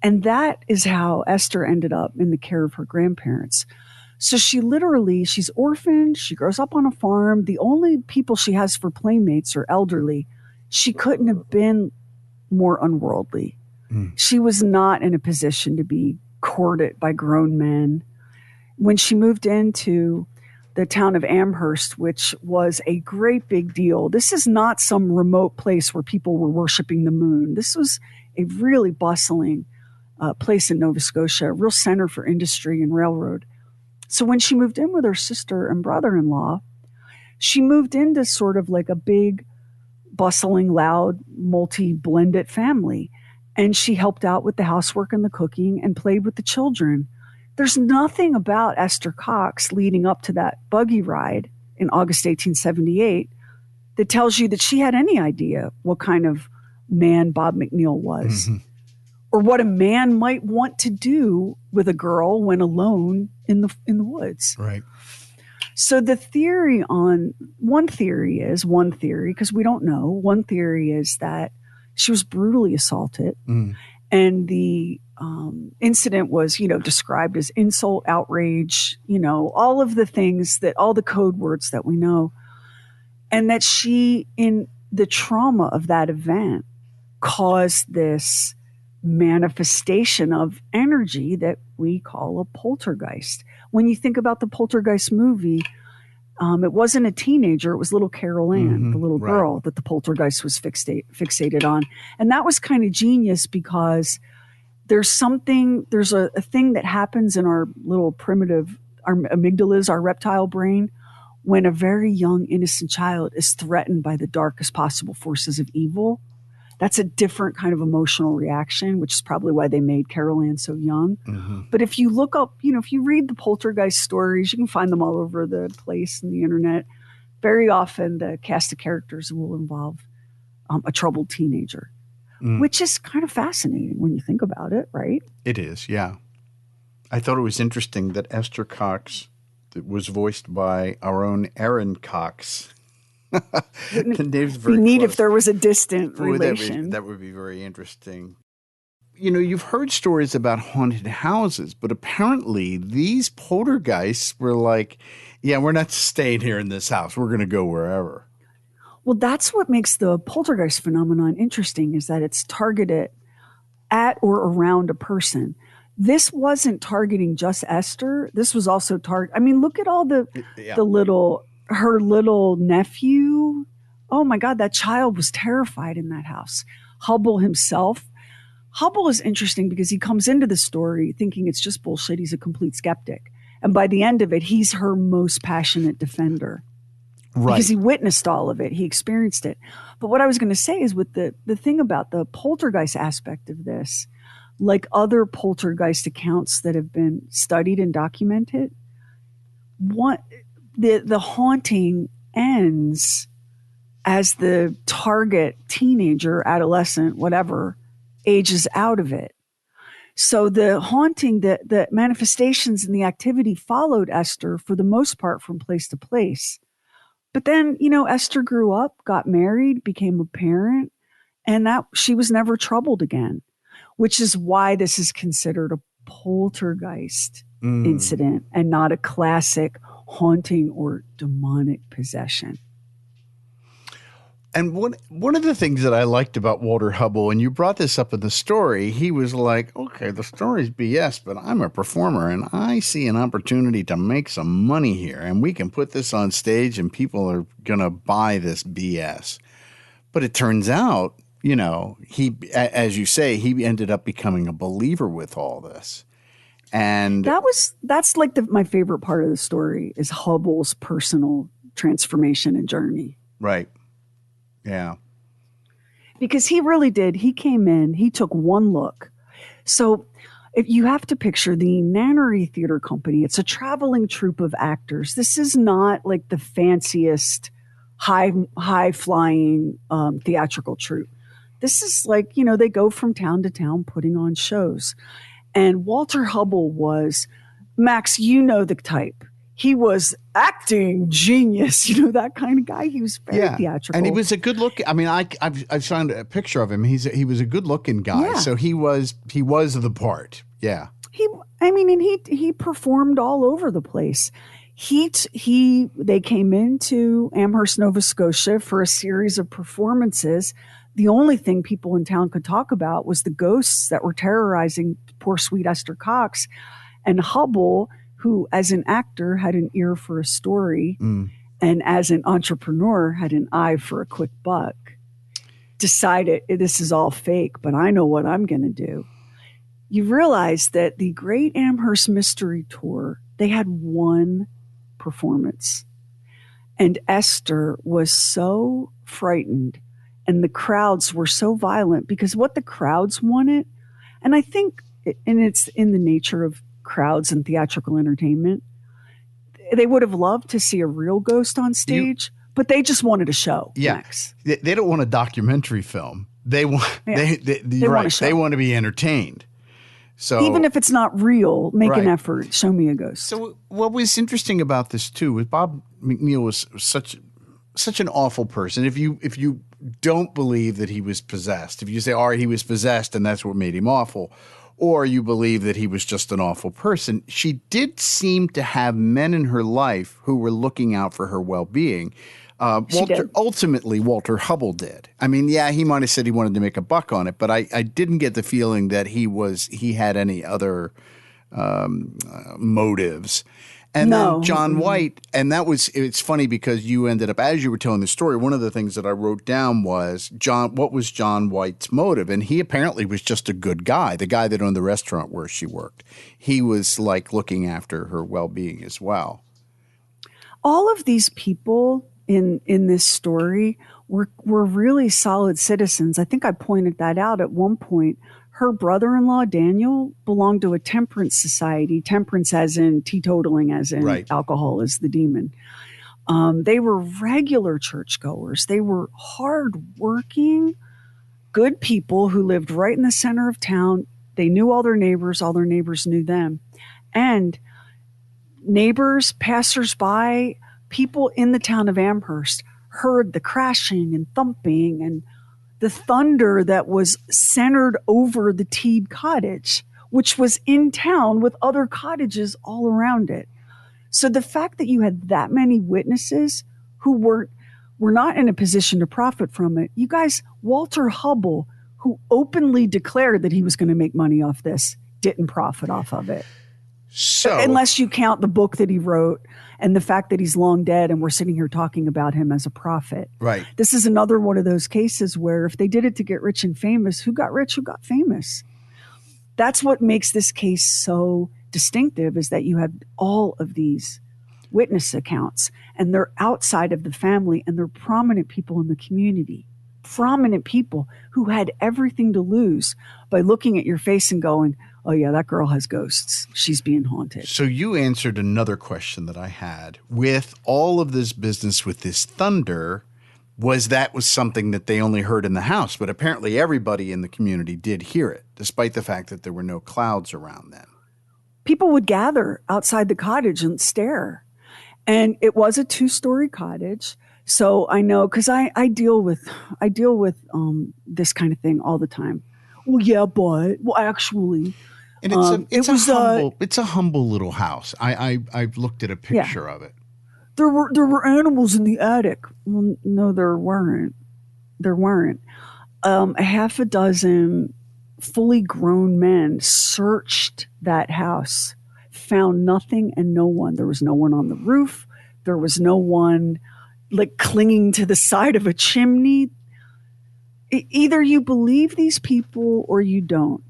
And that is how Esther ended up in the care of her grandparents. So she's orphaned. She grows up on a farm. The only people she has for playmates are elderly. She couldn't have been more unworldly. She was not in a position to be courted by grown men. When she moved into the town of Amherst, which was a great big deal, this is not some remote place where people were worshiping the moon. This was a really bustling place in Nova Scotia, a real center for industry and railroad. So when she moved in with her sister and brother-in-law, she moved into sort of like a big, bustling, loud, multi-blended family. And she helped out with the housework and the cooking and played with the children. There's nothing about Esther Cox leading up to that buggy ride in August 1878 that tells you that she had any idea what kind of man Bob McNeil was. Or what a man might want to do with a girl when alone in the woods. Right. So the one theory, because we don't know, one theory is that she was brutally assaulted. And the incident was, described as insult, outrage, all of the things all the code words that we know. And that she, in the trauma of that event, caused this manifestation of energy that we call a poltergeist. When you think about the Poltergeist movie, it wasn't a teenager, it was little Carol Ann, the little girl that the poltergeist was fixated on. And that was kind of genius, because there's a thing that happens in our little primitive, our amygdalas, our reptile brain, when a very young, innocent child is threatened by the darkest possible forces of evil. That's a different kind of emotional reaction, which is probably why they made Carol Ann so young. But if you look up, if you read the poltergeist stories, you can find them all over the place in the internet. Very often the cast of characters will involve a troubled teenager, which is kind of fascinating when you think about it, right? It is, yeah. I thought it was interesting that Esther Cox was voiced by our own Aaron Cox. Be neat if there was a distant relation. That would be very interesting. you've heard stories about haunted houses, but apparently these poltergeists were like, yeah, we're not staying here in this house. We're going to go wherever. Well, that's what makes the poltergeist phenomenon interesting, is that it's targeted at or around a person. This wasn't targeting just Esther. This was also look at all her little nephew. Oh my God, that child was terrified in that house. Hubble himself. Hubble is interesting because he comes into the story thinking it's just bullshit. He's a complete skeptic. And by the end of it, he's her most passionate defender. Right. Because he witnessed all of it. He experienced it. But what I was going to say is with the thing about the poltergeist aspect of this, like other poltergeist accounts that have been studied and documented, the haunting ends as the target teenager, adolescent, whatever, ages out of it. So the haunting, the manifestations and the activity followed Esther for the most part from place to place. But then, Esther grew up, got married, became a parent, and that she was never troubled again, which is why this is considered a poltergeist incident and not a classic haunting or demonic possession. And one of the things that I liked about Walter Hubble, and you brought this up in the story, he was like, okay, the story's BS, but I'm a performer and I see an opportunity to make some money here and we can put this on stage and people are going to buy this BS. But it turns out, he, as you say, he ended up becoming a believer with all this. And that's like my favorite part of the story is Hubble's personal transformation and journey. Right. Yeah. Because he really did. He came in, he took one look. So if you have to picture the Nannery Theater Company, it's a traveling troupe of actors. This is not like the fanciest high flying theatrical troupe. This is like, they go from town to town putting on shows. And Walter Hubble was, Max, the type. He was acting genius, that kind of guy. He was very theatrical, and he was a good look. I mean, I found a picture of him. He was a good looking guy, yeah. So he was the part. Yeah, he performed all over the place. They came into Amherst, Nova Scotia for a series of performances. The only thing people in town could talk about was the ghosts that were terrorizing poor sweet Esther Cox, and Hubble, who as an actor had an ear for a story and as an entrepreneur had an eye for a quick buck, decided this is all fake, but I know what I'm going to do. You realize that the Great Amherst Mystery Tour, they had one performance. And Esther was so frightened and the crowds were so violent because what the crowds wanted, and I think, and it's in the nature of crowds and theatrical entertainment, they would have loved to see a real ghost on stage, but they just wanted a show. Yeah, Max. They don't want a documentary film. They want you're right. They want to be entertained. So even if it's not real, make an effort. Show me a ghost. So what was interesting about this too was Bob McNeil was such an awful person. If you don't believe that he was possessed, if you say, all right, he was possessed and that's what made him awful, or you believe that he was just an awful person, she did seem to have men in her life who were looking out for her well-being. Ultimately, Walter Hubble did. I mean, yeah, he might have said he wanted to make a buck on it, but I didn't get the feeling that he had any other motives. And then John White, and it's funny because you ended up, as you were telling the story, one of the things that I wrote down was what was John White's motive? And he apparently was just a good guy, the guy that owned the restaurant where she worked. He was like looking after her well-being as well. All of these people in this story were really solid citizens. I think I pointed that out at one point. Her brother-in-law, Daniel, belonged to a temperance society. Temperance as in teetotaling, as in alcohol is the demon. They were regular churchgoers. They were hardworking, good people who lived right in the center of town. They knew all their neighbors knew them. And neighbors, passersby, people in the town of Amherst heard the crashing and thumping and the thunder that was centered over the Teed cottage, which was in town with other cottages all around it. So the fact that you had that many witnesses who were not in a position to profit from it, you guys, Walter Hubble, who openly declared that he was going to make money off this, didn't profit off of it. So, unless you count the book that he wrote and the fact that he's long dead and we're sitting here talking about him as a prophet. Right. This is another one of those cases where if they did it to get rich and famous, who got rich, who got famous? That's what makes this case so distinctive, is that you have all of these witness accounts and they're outside of the family and they're prominent people in the community. Prominent people who had everything to lose by looking at your face and going, oh yeah, that girl has ghosts. She's being haunted. So you answered another question that I had. With all of this business with this thunder, was something that they only heard in the house, but apparently everybody in the community did hear it, despite the fact that there were no clouds around them. People would gather outside the cottage and stare. And it was a 2-story cottage. So I know, because I deal with this kind of thing all the time. Well, yeah, but actually, and it's a humble little house. I've looked at a picture of it. There were animals in the attic. Well, no, there weren't. There weren't. A half a dozen fully grown men searched that house, found nothing and no one. There was no one on the roof. There was no one like clinging to the side of a chimney. Either you believe these people or you don't.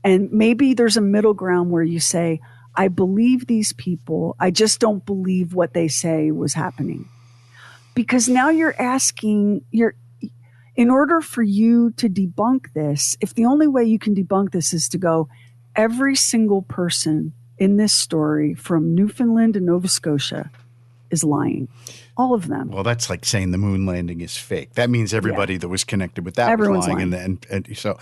And maybe there's a middle ground where you say, I believe these people. I just don't believe what they say was happening. Because now you're asking, in order for you to debunk this, if the only way you can debunk this is to go, every single person in this story from Newfoundland to Nova Scotia is lying. All of them. Well, that's like saying the moon landing is fake. That means everybody that was connected with that Everyone's was lying. lying. And so,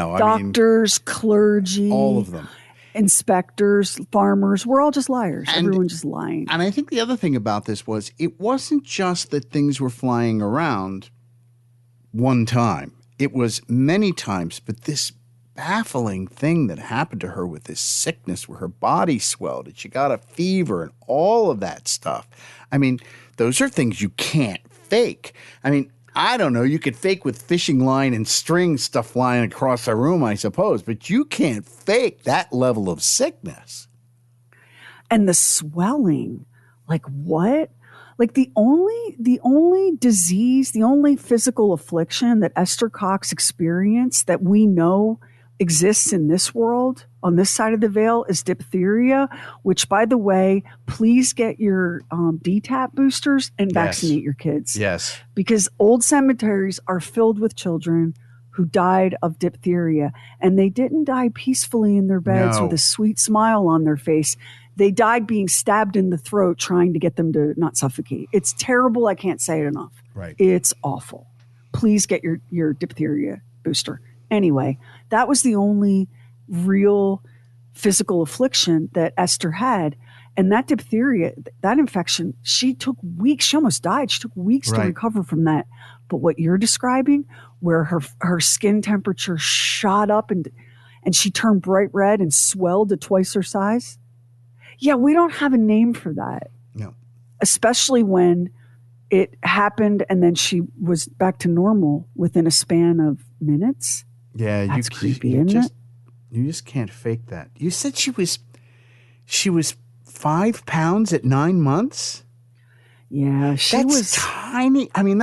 doctors, clergy, all of them. Inspectors, farmers, we're all just liars. Everyone's just lying. And I think the other thing about this was it wasn't just that things were flying around one time. It was many times, but this baffling thing that happened to her with this sickness where her body swelled and she got a fever and all of that stuff. I mean, those are things you can't fake. I mean, I don't know. You could fake with fishing line and string stuff flying across a room, I suppose, but you can't fake that level of sickness. And the swelling, like what? Like the only disease, the only physical affliction that Esther Cox experienced that we know exists in this world, on this side of the veil, is diphtheria, which, by the way, please get your DTaP boosters and vaccinate your kids. Yes. Because old cemeteries are filled with children who died of diphtheria, and they didn't die peacefully in their beds with a sweet smile on their face. They died being stabbed in the throat trying to get them to not suffocate. It's terrible. I can't say it enough. Right. It's awful. Please get your diphtheria booster. Anyway, that was the only real physical affliction that Esther had. And that diphtheria, that infection, she took weeks. She almost died. She took weeks to recover from that. But what you're describing, where her skin temperature shot up and she turned bright red and swelled to twice her size. Yeah, we don't have a name for that. No. Especially when it happened and then she was back to normal within a span of minutes. Yeah, that's creepy, isn't it? You just can't fake that. You said she was 5 pounds at 9 months? Yeah, she was tiny. I mean,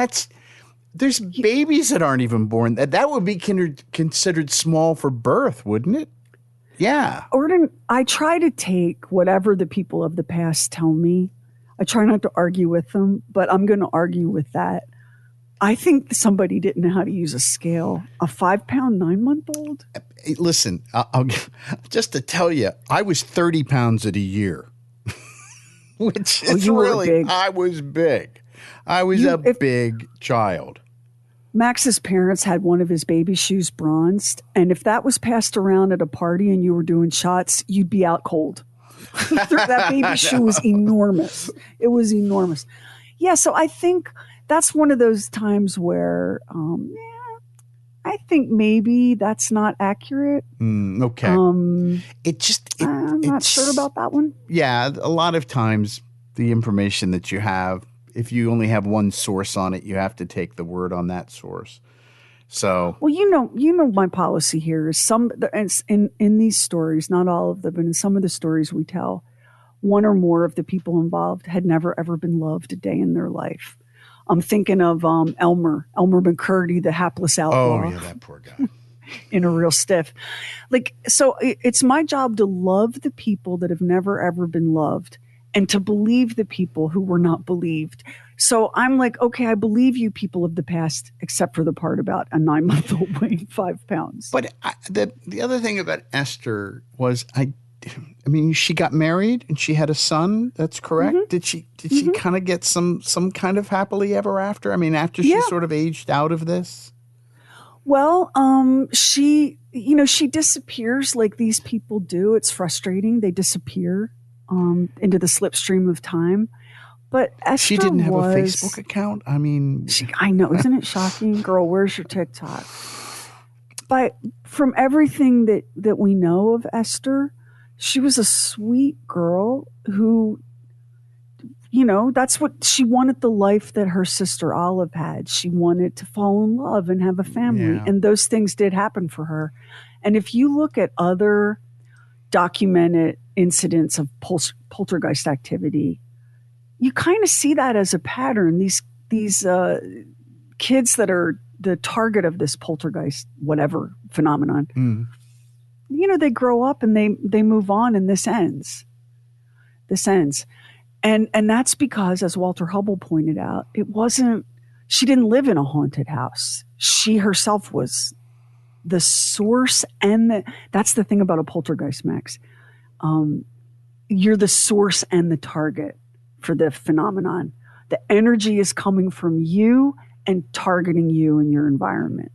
there's babies that aren't even born. That would be considered small for birth, wouldn't it? Yeah. Orton, I try to take whatever the people of the past tell me. I try not to argue with them, but I'm going to argue with that. I think somebody didn't know how to use a scale. A 5-pound 9-month-old? Hey, listen, I'll just to tell you, I was 30 pounds at a year. Which is really, I was big. I was a big child. Max's parents had one of his baby shoes bronzed, and if that was passed around at a party and you were doing shots, you'd be out cold. That baby shoe was enormous. It was enormous. Yeah, so I think that's one of those times where I think maybe that's not accurate. Okay. I'm not it's sure about that one. Yeah, a lot of times the information that you have, if you only have one source on it, you have to take the word on that source. So, well, you know, my policy here is in these stories, not all of them, but in some of the stories we tell, one or more of the people involved had never ever been loved a day in their life. I'm thinking of Elmer McCurdy, the hapless outlaw. oh yeah, that poor guy. In a real stiff. Like, so it's my job to love the people that have never ever been loved and to believe the people who were not believed. So I'm like, okay, I believe you people of the past, except for the part about a 9-month-old weighing 5 pounds. But the other thing about Esther was I mean, she got married and she had a son. That's correct. Mm-hmm. Did she kind of get some kind of happily ever after? I mean, after she sort of aged out of this? Well, she disappears like these people do. It's frustrating. They disappear into the slipstream of time. But Esther she didn't have a Facebook account. I mean, I know, isn't it shocking? Girl, where's your TikTok? But from everything that we know of Esther, she was a sweet girl who, that's what she wanted, the life that her sister Olive had. She wanted to fall in love and have a family. Yeah. And those things did happen for her. And if you look at other documented incidents of poltergeist activity, you kind of see that as a pattern. These kids that are the target of this poltergeist, whatever phenomenon, they grow up and they move on, and this ends. And that's because, as Walter Hubble pointed out, she didn't live in a haunted house. She herself was the source, and that's the thing about a poltergeist, Max. You're the source and the target for the phenomenon. The energy is coming from you and targeting you and your environment.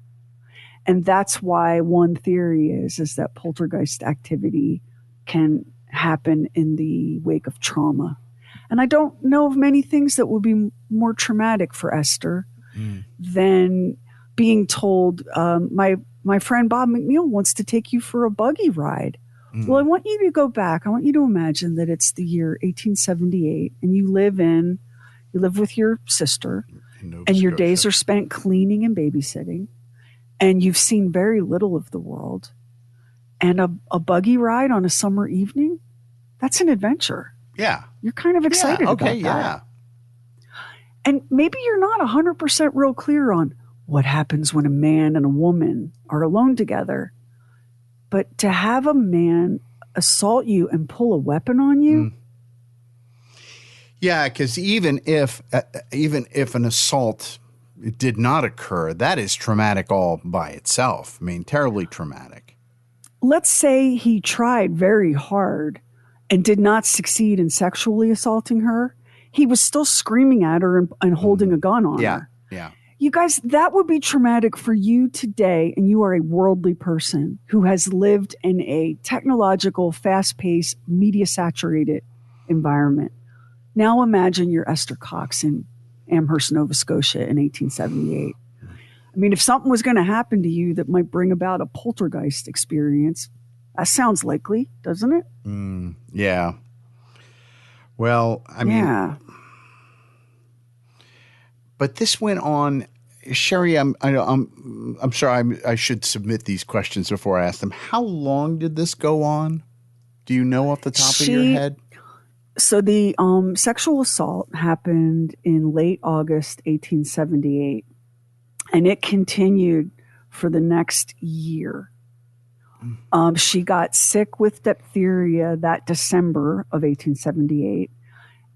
And that's why one theory is that poltergeist activity can happen in the wake of trauma. And I don't know of many things that would be more traumatic for Esther than being told, my friend Bob McNeil wants to take you for a buggy ride. Well, I want you to go back. I want you to imagine that it's the year 1878 and you live with your sister and your days are spent cleaning and babysitting, and you've seen very little of the world. And a buggy ride on a summer evening, that's an adventure. Yeah. You're kind of excited about that. Yeah. And maybe you're not 100% real clear on what happens when a man and a woman are alone together. But to have a man assault you and pull a weapon on you. Yeah, because even if an assault did not occur, that is traumatic all by itself. I mean, terribly traumatic. Let's say he tried very hard and did not succeed in sexually assaulting her. He was still screaming at her and holding a gun on her. Yeah. You guys, that would be traumatic for you today, and you are a worldly person who has lived in a technological, fast-paced, media-saturated environment. Now imagine you're Esther Cox in Amherst, Nova Scotia in 1878. I mean, if something was going to happen to you that might bring about a poltergeist experience, that sounds likely, doesn't it? Yeah. Well, I mean, but this went on. Sherry, I'm sorry. I should submit these questions before I ask them. How long did this go on? Do you know off the top of your head? So the sexual assault happened in late August 1878, and it continued for the next year. She got sick with diphtheria that December of 1878.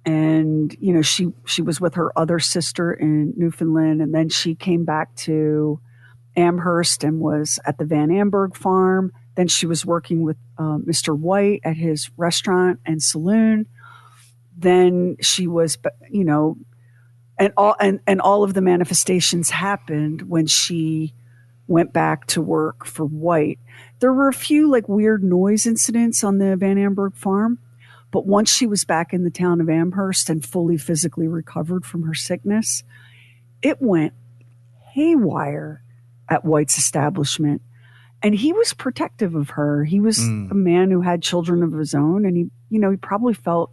And, she was with her other sister in Newfoundland. And then she came back to Amherst and was at the Van Amberg farm. Then she was working with Mr. White at his restaurant and saloon. Then she was, and all of the manifestations happened when she went back to work for White. There were a few weird noise incidents on the Van Amberg farm. But once she was back in the town of Amherst and fully physically recovered from her sickness, it went haywire at White's establishment. And he was protective of her. He was a man who had children of his own. And he probably felt,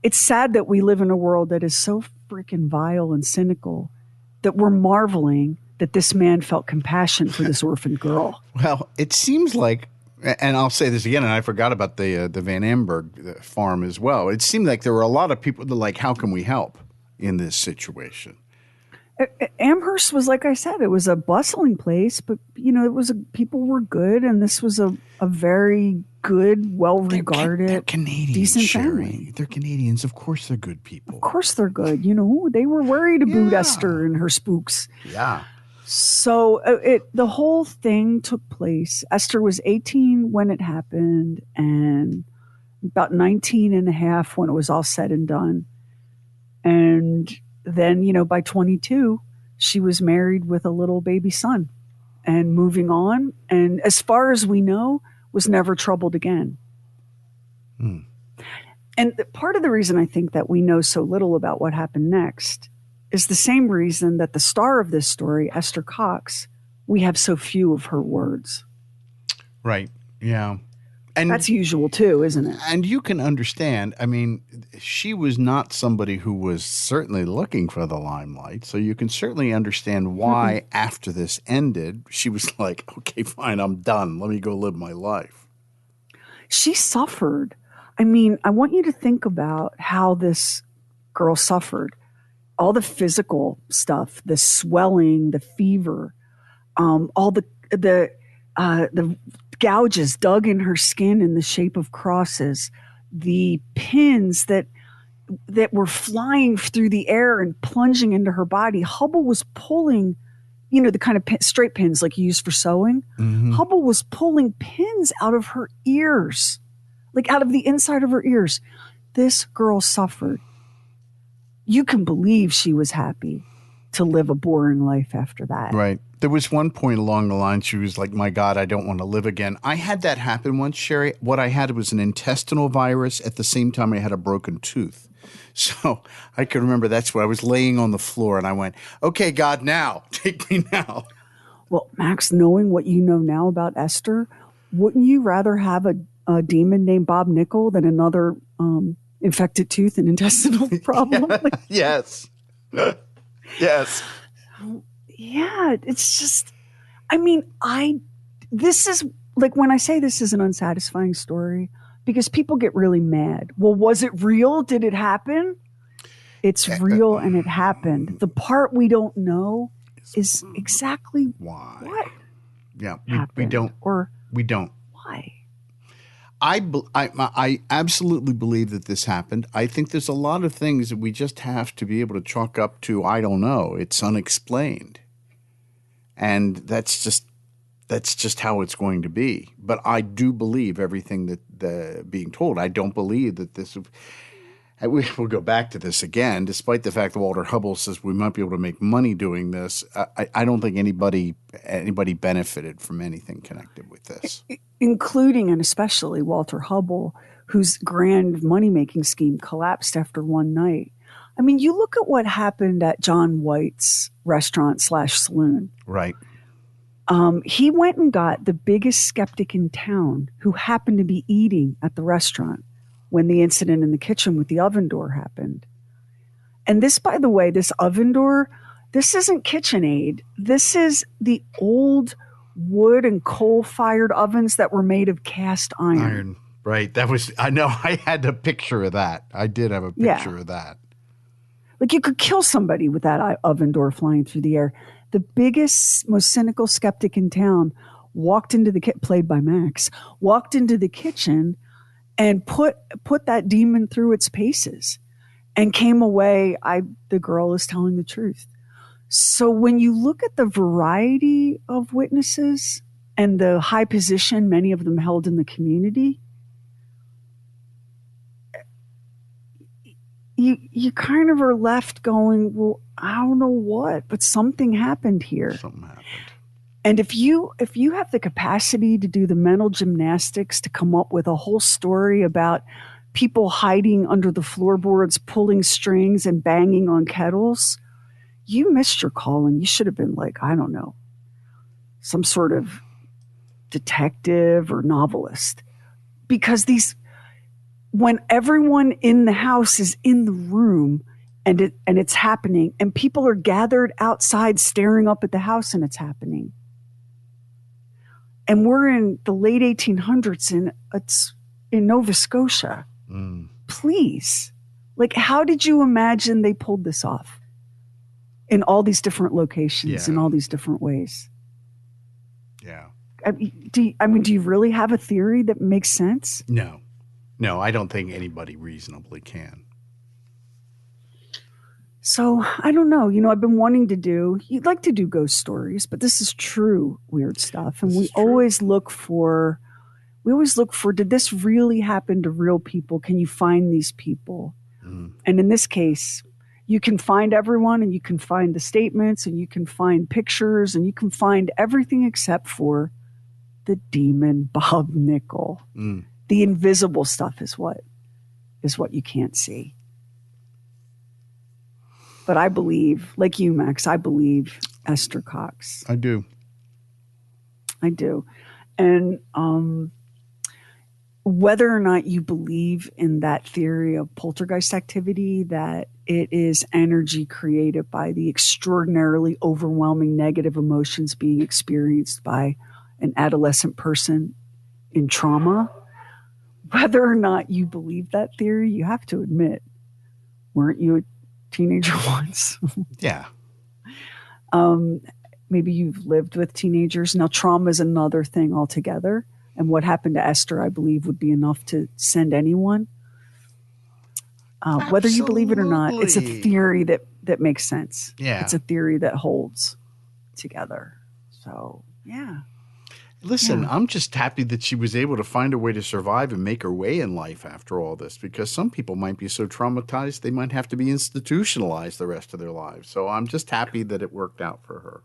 it's sad that we live in a world that is so freaking vile and cynical that we're marveling that this man felt compassion for this orphan girl. Well, it seems like, and I'll say this again, and I forgot about the Van Amberg farm as well. It seemed like there were a lot of people that like, how can we help in this situation? Amherst was, like I said, it was a bustling place, but people were good, and this was a very good, well-regarded, they're Canadian, decent Sherry. Family. They're Canadians, of course they're good people. Of course they're good. They were worried about Esther and her spooks. Yeah. So the whole thing took place. Esther was 18 when it happened, and about 19 and a half when it was all said and done. And then, by 22, she was married with a little baby son and moving on. And as far as we know, was never troubled again. And part of the reason I think that we know so little about what happened next is the same reason that the star of this story, Esther Cox, we have so few of her words. Right. Yeah. And that's usual too, isn't it? And you can understand, I mean, she was not somebody who was certainly looking for the limelight. So you can certainly understand why after this ended, she was like, okay, fine, I'm done. Let me go live my life. She suffered. I mean, I want you to think about how this girl suffered. All the physical stuff, the swelling, the fever, all the gouges dug in her skin in the shape of crosses, the pins that were flying through the air and plunging into her body. Hubble was pulling, the kind of straight pins like you use for sewing. Mm-hmm. Hubble was pulling pins out of her ears, like out of the inside of her ears. This girl suffered. You can believe she was happy to live a boring life after that. Right. There was one point along the line, she was like, my God, I don't want to live again. I had that happen once, Sherry. What I had was an intestinal virus. At the same time, I had a broken tooth. So I can remember that's where I was laying on the floor and I went, okay, God, now, take me now. Well, Max, knowing what you know now about Esther, wouldn't you rather have a demon named Bob Nickel than another infected tooth and intestinal problem? Yes. Yes. Yeah, it's just, I mean, this is, like when I say this is an unsatisfying story, because people get really mad. Well, was it real? Did it happen? It's real and it happened. The part we don't know is exactly why. What? Yeah, we don't. Or we don't. Why? I absolutely believe that this happened. I think there's a lot of things that we just have to be able to chalk up to, I don't know. It's unexplained. And that's just how it's going to be. But I do believe everything that being told. I don't believe that this – we'll go back to this again. Despite the fact that Walter Hubble says we might be able to make money doing this, I don't think anybody benefited from anything connected with this. Including and especially Walter Hubble, whose grand money-making scheme collapsed after one night. I mean, you look at what happened at John White's restaurant/saloon. Right. He went and got the biggest skeptic in town who happened to be eating at the restaurant when the incident in the kitchen with the oven door happened. And this, by the way, this oven door, this isn't KitchenAid. This is the old wood and coal-fired ovens that were made of cast iron. Right. That was, I know, I had a picture of that. I did have a picture of that. Like you could kill somebody with that oven door flying through the air. The biggest, most cynical skeptic in town walked into the kitchen, played by Max, walked into the kitchen and put that demon through its paces and came away. The girl is telling the truth. So when you look at the variety of witnesses and the high position many of them held in the community, you kind of are left going, well, I don't know what, but something happened here. Something happened. And if you have the capacity to do the mental gymnastics to come up with a whole story about people hiding under the floorboards, pulling strings and banging on kettles, you missed your calling. You should have been like, I don't know, some sort of detective or novelist. Because when everyone in the house is in the room and it's happening, and people are gathered outside staring up at the house and it's happening. And we're in the late 1800s and it's in Nova Scotia. Please. Like, how did you imagine they pulled this off in all these different locations, in all these different ways? Yeah. Do you really have a theory that makes sense? No, I don't think anybody reasonably can. So I don't know. I've been wanting to you'd like to do ghost stories, but this is true weird stuff. And we always look for, did this really happen to real people? Can you find these people? And in this case, you can find everyone, and you can find the statements, and you can find pictures, and you can find everything except for the demon Bob Nickel. The invisible stuff is what you can't see. But I believe, like you, Max, I believe Esther Cox. I do. And whether or not you believe in that theory of poltergeist activity, that it is energy created by the extraordinarily overwhelming negative emotions being experienced by an adolescent person in trauma, whether or not you believe that theory, you have to admit, weren't you a teenager once? Yeah. Maybe you've lived with teenagers. Now, trauma is another thing altogether. And what happened to Esther, I believe, would be enough to send anyone. Whether you believe it or not, it's a theory that makes sense. Yeah. It's a theory that holds together. So, yeah. Listen, I'm just happy that she was able to find a way to survive and make her way in life after all this, because some people might be so traumatized they might have to be institutionalized the rest of their lives. So I'm just happy that it worked out for her.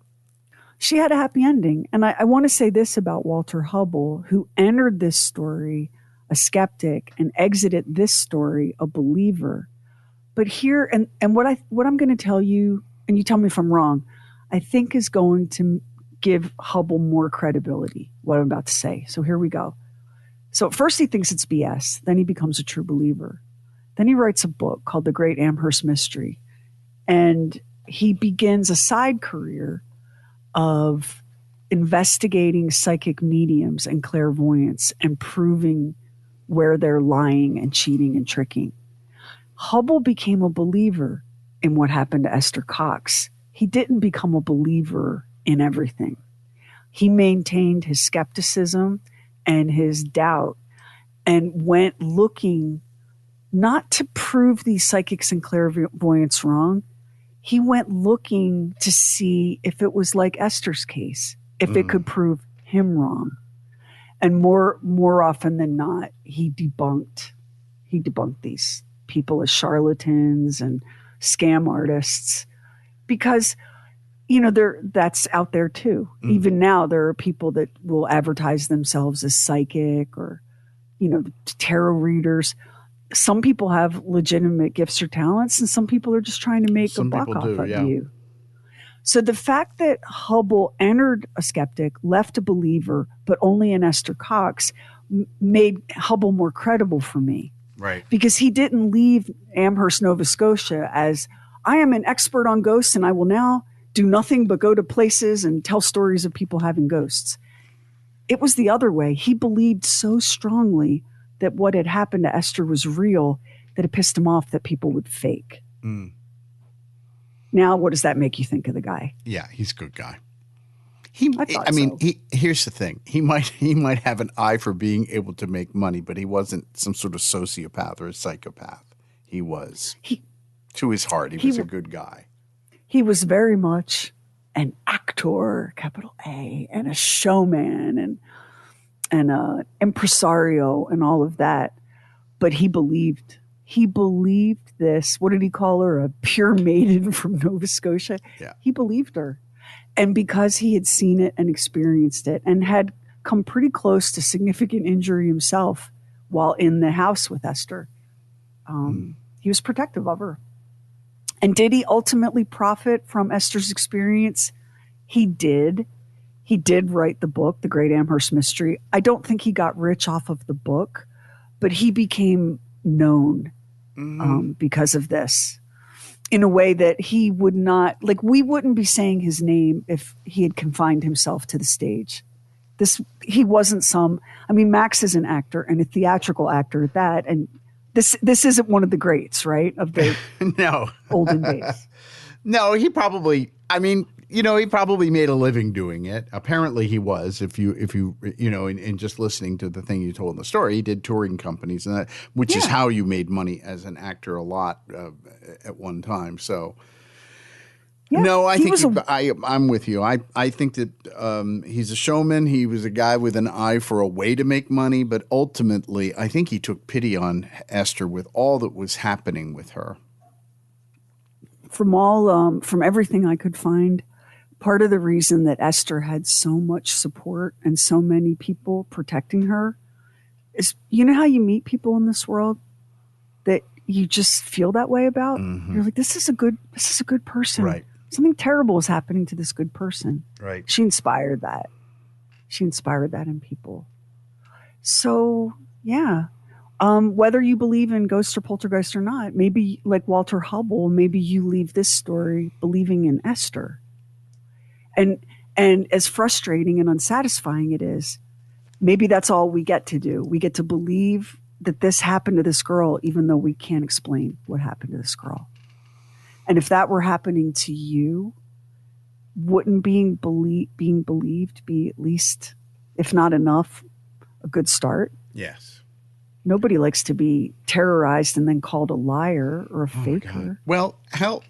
She had a happy ending. And I want to say this about Walter Hubble, who entered this story a skeptic and exited this story a believer. But here, and what I'm going to tell you, and you tell me if I'm wrong, I think is going to give Hubble more credibility, what I'm about to say. So here we go. So at first he thinks it's BS. Then he becomes a true believer. Then he writes a book called The Great Amherst Mystery. And he begins a side career of investigating psychic mediums and clairvoyance and proving where they're lying and cheating and tricking. Hubble became a believer in what happened to Esther Cox. He didn't become a believer in everything. He maintained his skepticism and his doubt and went looking not to prove these psychics and clairvoyants wrong. He went looking to see if it was like Esther's case, if it could prove him wrong. And more often than not, he debunked these people as charlatans and scam artists, because that's out there too. Even now, there are people that will advertise themselves as psychic or, tarot readers. Some people have legitimate gifts or talents, and some people are just trying to make a buck off of you. So the fact that Hubble entered a skeptic, left a believer, but only in Esther Cox, made Hubble more credible for me. Right. Because he didn't leave Amherst, Nova Scotia as, I am an expert on ghosts and I will now do nothing but go to places and tell stories of people having ghosts. It was the other way. He believed so strongly that what had happened to Esther was real that it pissed him off that people would fake. Now, what does that make you think of the guy? Yeah, he's a good guy. Here's the thing. He might have an eye for being able to make money, but he wasn't some sort of sociopath or a psychopath. He was, to his heart, he was a good guy. He was very much an actor, capital A, and a showman and an impresario and all of that. But he believed this. What did he call her? A pure maiden from Nova Scotia. Yeah. He believed her. And because he had seen it and experienced it and had come pretty close to significant injury himself while in the house with Esther, he was protective of her. And did he ultimately profit from Esther's experience? He did. He did write the book, The Great Amherst Mystery. I don't think he got rich off of the book, but he became known because of this in a way that he would not, like, we wouldn't be saying his name if he had confined himself to the stage. He wasn't Max is an actor and a theatrical actor at that. And this isn't one of the greats, right? Of the no olden days. No, he probably made a living doing it. Apparently he was, if you in just listening to the thing you told in the story, he did touring companies and that, which is how you made money as an actor a lot at one time. So no, I think I'm with you. I think that he's a showman. He was a guy with an eye for a way to make money, but ultimately I think he took pity on Esther with all that was happening with her. From everything I could find, part of the reason that Esther had so much support and so many people protecting her is, you know how you meet people in this world that you just feel that way about? You're like, this is a good person. Right. Something terrible is happening to this good person. Right. She inspired that. She inspired that in people. So, yeah. Whether you believe in ghosts or poltergeists or not, maybe like Walter Hubble, maybe you leave this story believing in Esther. And as frustrating and unsatisfying it is, maybe that's all we get to do. We get to believe that this happened to this girl, even though we can't explain what happened to this girl. And if that were happening to you, wouldn't being believed be at least, if not enough, a good start? Yes. Nobody likes to be terrorized and then called a liar or a faker. Well, hell,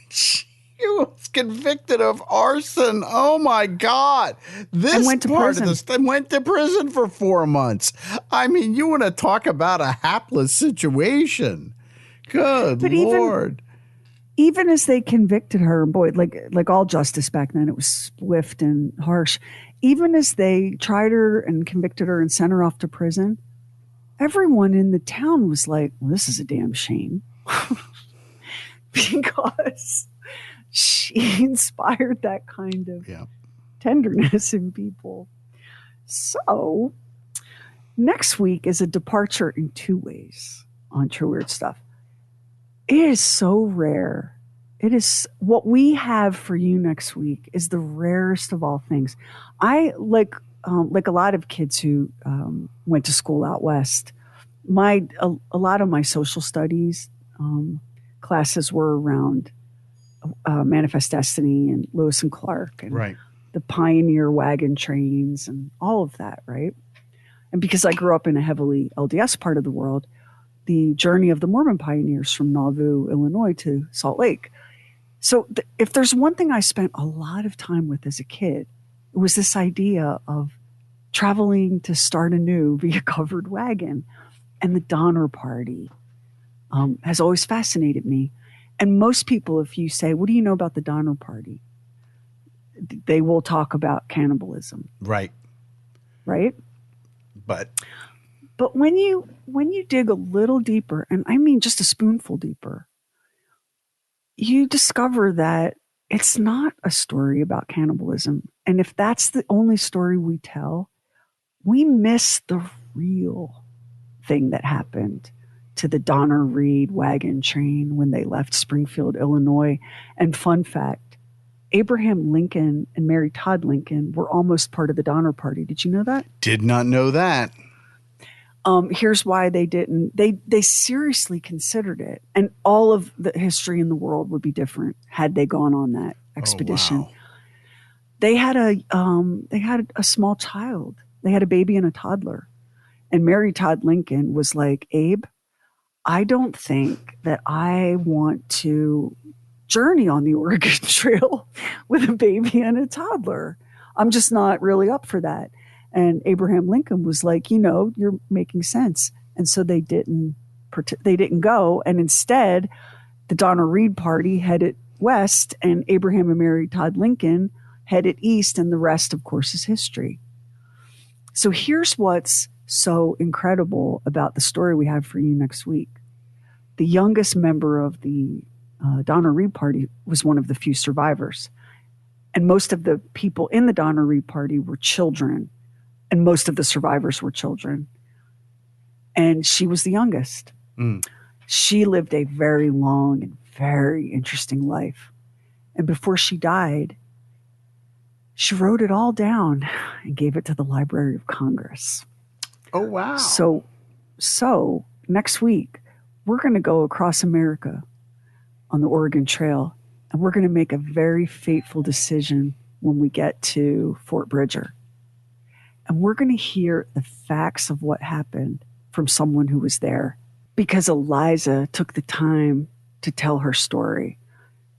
she was convicted of arson. Oh my God! This went to part prison. of this thing went to prison for 4 months. I mean, you want to talk about a hapless situation? Good Lord! Even as they convicted her, boy, like all justice back then, it was swift and harsh. Even as they tried her and convicted her and sent her off to prison, everyone in the town was like, well, this is a damn shame. Because she inspired that kind of tenderness in people. So next week is a departure in 2 ways on True Weird Stuff. It is so rare. It is what we have for you next week is the rarest of all things. I like a lot of kids who went to school out west. A lot of my social studies classes were around Manifest Destiny and Lewis and Clark and the pioneer wagon trains and all of that, right? And because I grew up in a heavily LDS part of the world, the journey of the Mormon pioneers from Nauvoo, Illinois to Salt Lake. So if there's one thing I spent a lot of time with as a kid, it was this idea of traveling to start anew via covered wagon. And the Donner Party has always fascinated me. And most people, if you say, what do you know about the Donner Party? They will talk about cannibalism. Right. Right? But when you dig a little deeper, and I mean just a spoonful deeper, you discover that it's not a story about cannibalism. And if that's the only story we tell, we miss the real thing that happened to the Donner Reed wagon train when they left Springfield, Illinois. And fun fact, Abraham Lincoln and Mary Todd Lincoln were almost part of the Donner Party. Did you know that? Did not know that. Here's why they didn't. They seriously considered it. And all of the history in the world would be different had they gone on that expedition. Oh, wow. They had a small child. They had a baby and a toddler. And Mary Todd Lincoln was like, Abe, I don't think that I want to journey on the Oregon Trail with a baby and a toddler. I'm just not really up for that. And Abraham Lincoln was like, you're making sense. And so they didn't go. And instead, the Donner Reed Party headed west and Abraham and Mary Todd Lincoln headed east. And the rest, of course, is history. So here's what's so incredible about the story we have for you next week. The youngest member of the Donner Reed party was one of the few survivors. And most of the people in the Donner Reed party were children, and most of the survivors were children. And she was the youngest. She lived a very long and very interesting life. And before she died, she wrote it all down and gave it to the Library of Congress. Oh, wow. So next week, we're going to go across America on the Oregon Trail, and we're going to make a very fateful decision when we get to Fort Bridger. And we're going to hear the facts of what happened from someone who was there, because Eliza took the time to tell her story,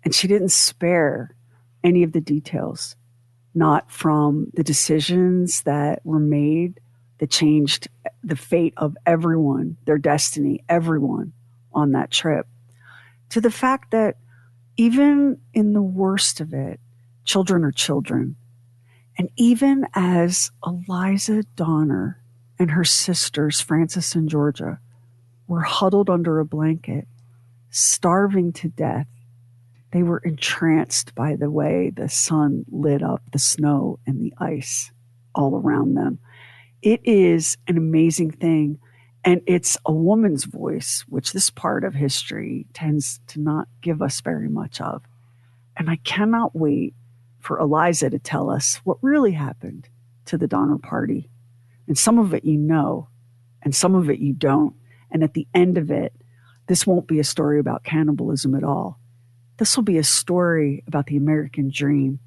and she didn't spare any of the details, not from the decisions that were made that changed the fate of everyone, their destiny, everyone on that trip, to the fact that even in the worst of it, children are children. And even as Eliza Donner and her sisters, Frances and Georgia, were huddled under a blanket, starving to death, they were entranced by the way the sun lit up the snow and the ice all around them. It is an amazing thing. And it's a woman's voice, which this part of history tends to not give us very much of. And I cannot wait for Eliza to tell us what really happened to the Donner Party. And some of it you know, and some of it you don't. And at the end of it, this won't be a story about cannibalism at all. This will be a story about the American dream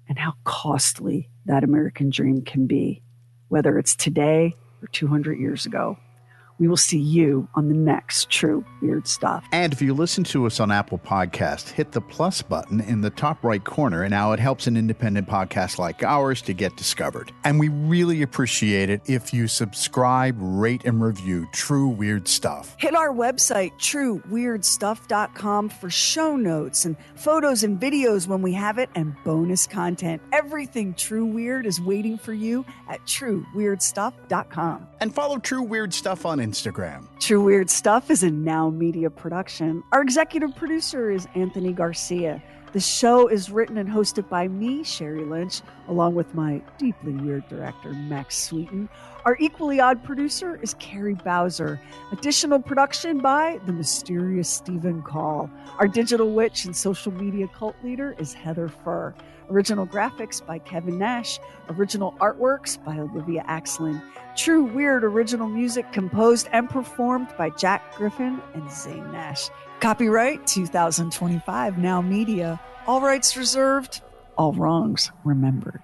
and how costly that American dream can be, whether it's today or 200 years ago. We will see you on the next True Weird Stuff. And if you listen to us on Apple Podcasts, hit the plus button in the top right corner, and now it helps an independent podcast like ours to get discovered. And we really appreciate it if you subscribe, rate, and review True Weird Stuff. Hit our website, trueweirdstuff.com, for show notes and photos and videos when we have it, and bonus content. Everything True Weird is waiting for you at trueweirdstuff.com. And follow True Weird Stuff on Instagram. True Weird Stuff is a Now Media production. Our executive producer is Anthony Garcia. The show is written and hosted by me, Sherry Lynch, along with my deeply weird director, Max Sweeten. Our equally odd producer is Carrie Bowser. Additional production by the mysterious Stephen Call. Our digital witch and social media cult leader is Heather Furr. Original graphics by Kevin Nash. Original artworks by Olivia Axlin. True Weird original music composed and performed by Jack Griffin and Zane Nash. Copyright 2025 Now Media. All rights reserved, all wrongs remembered.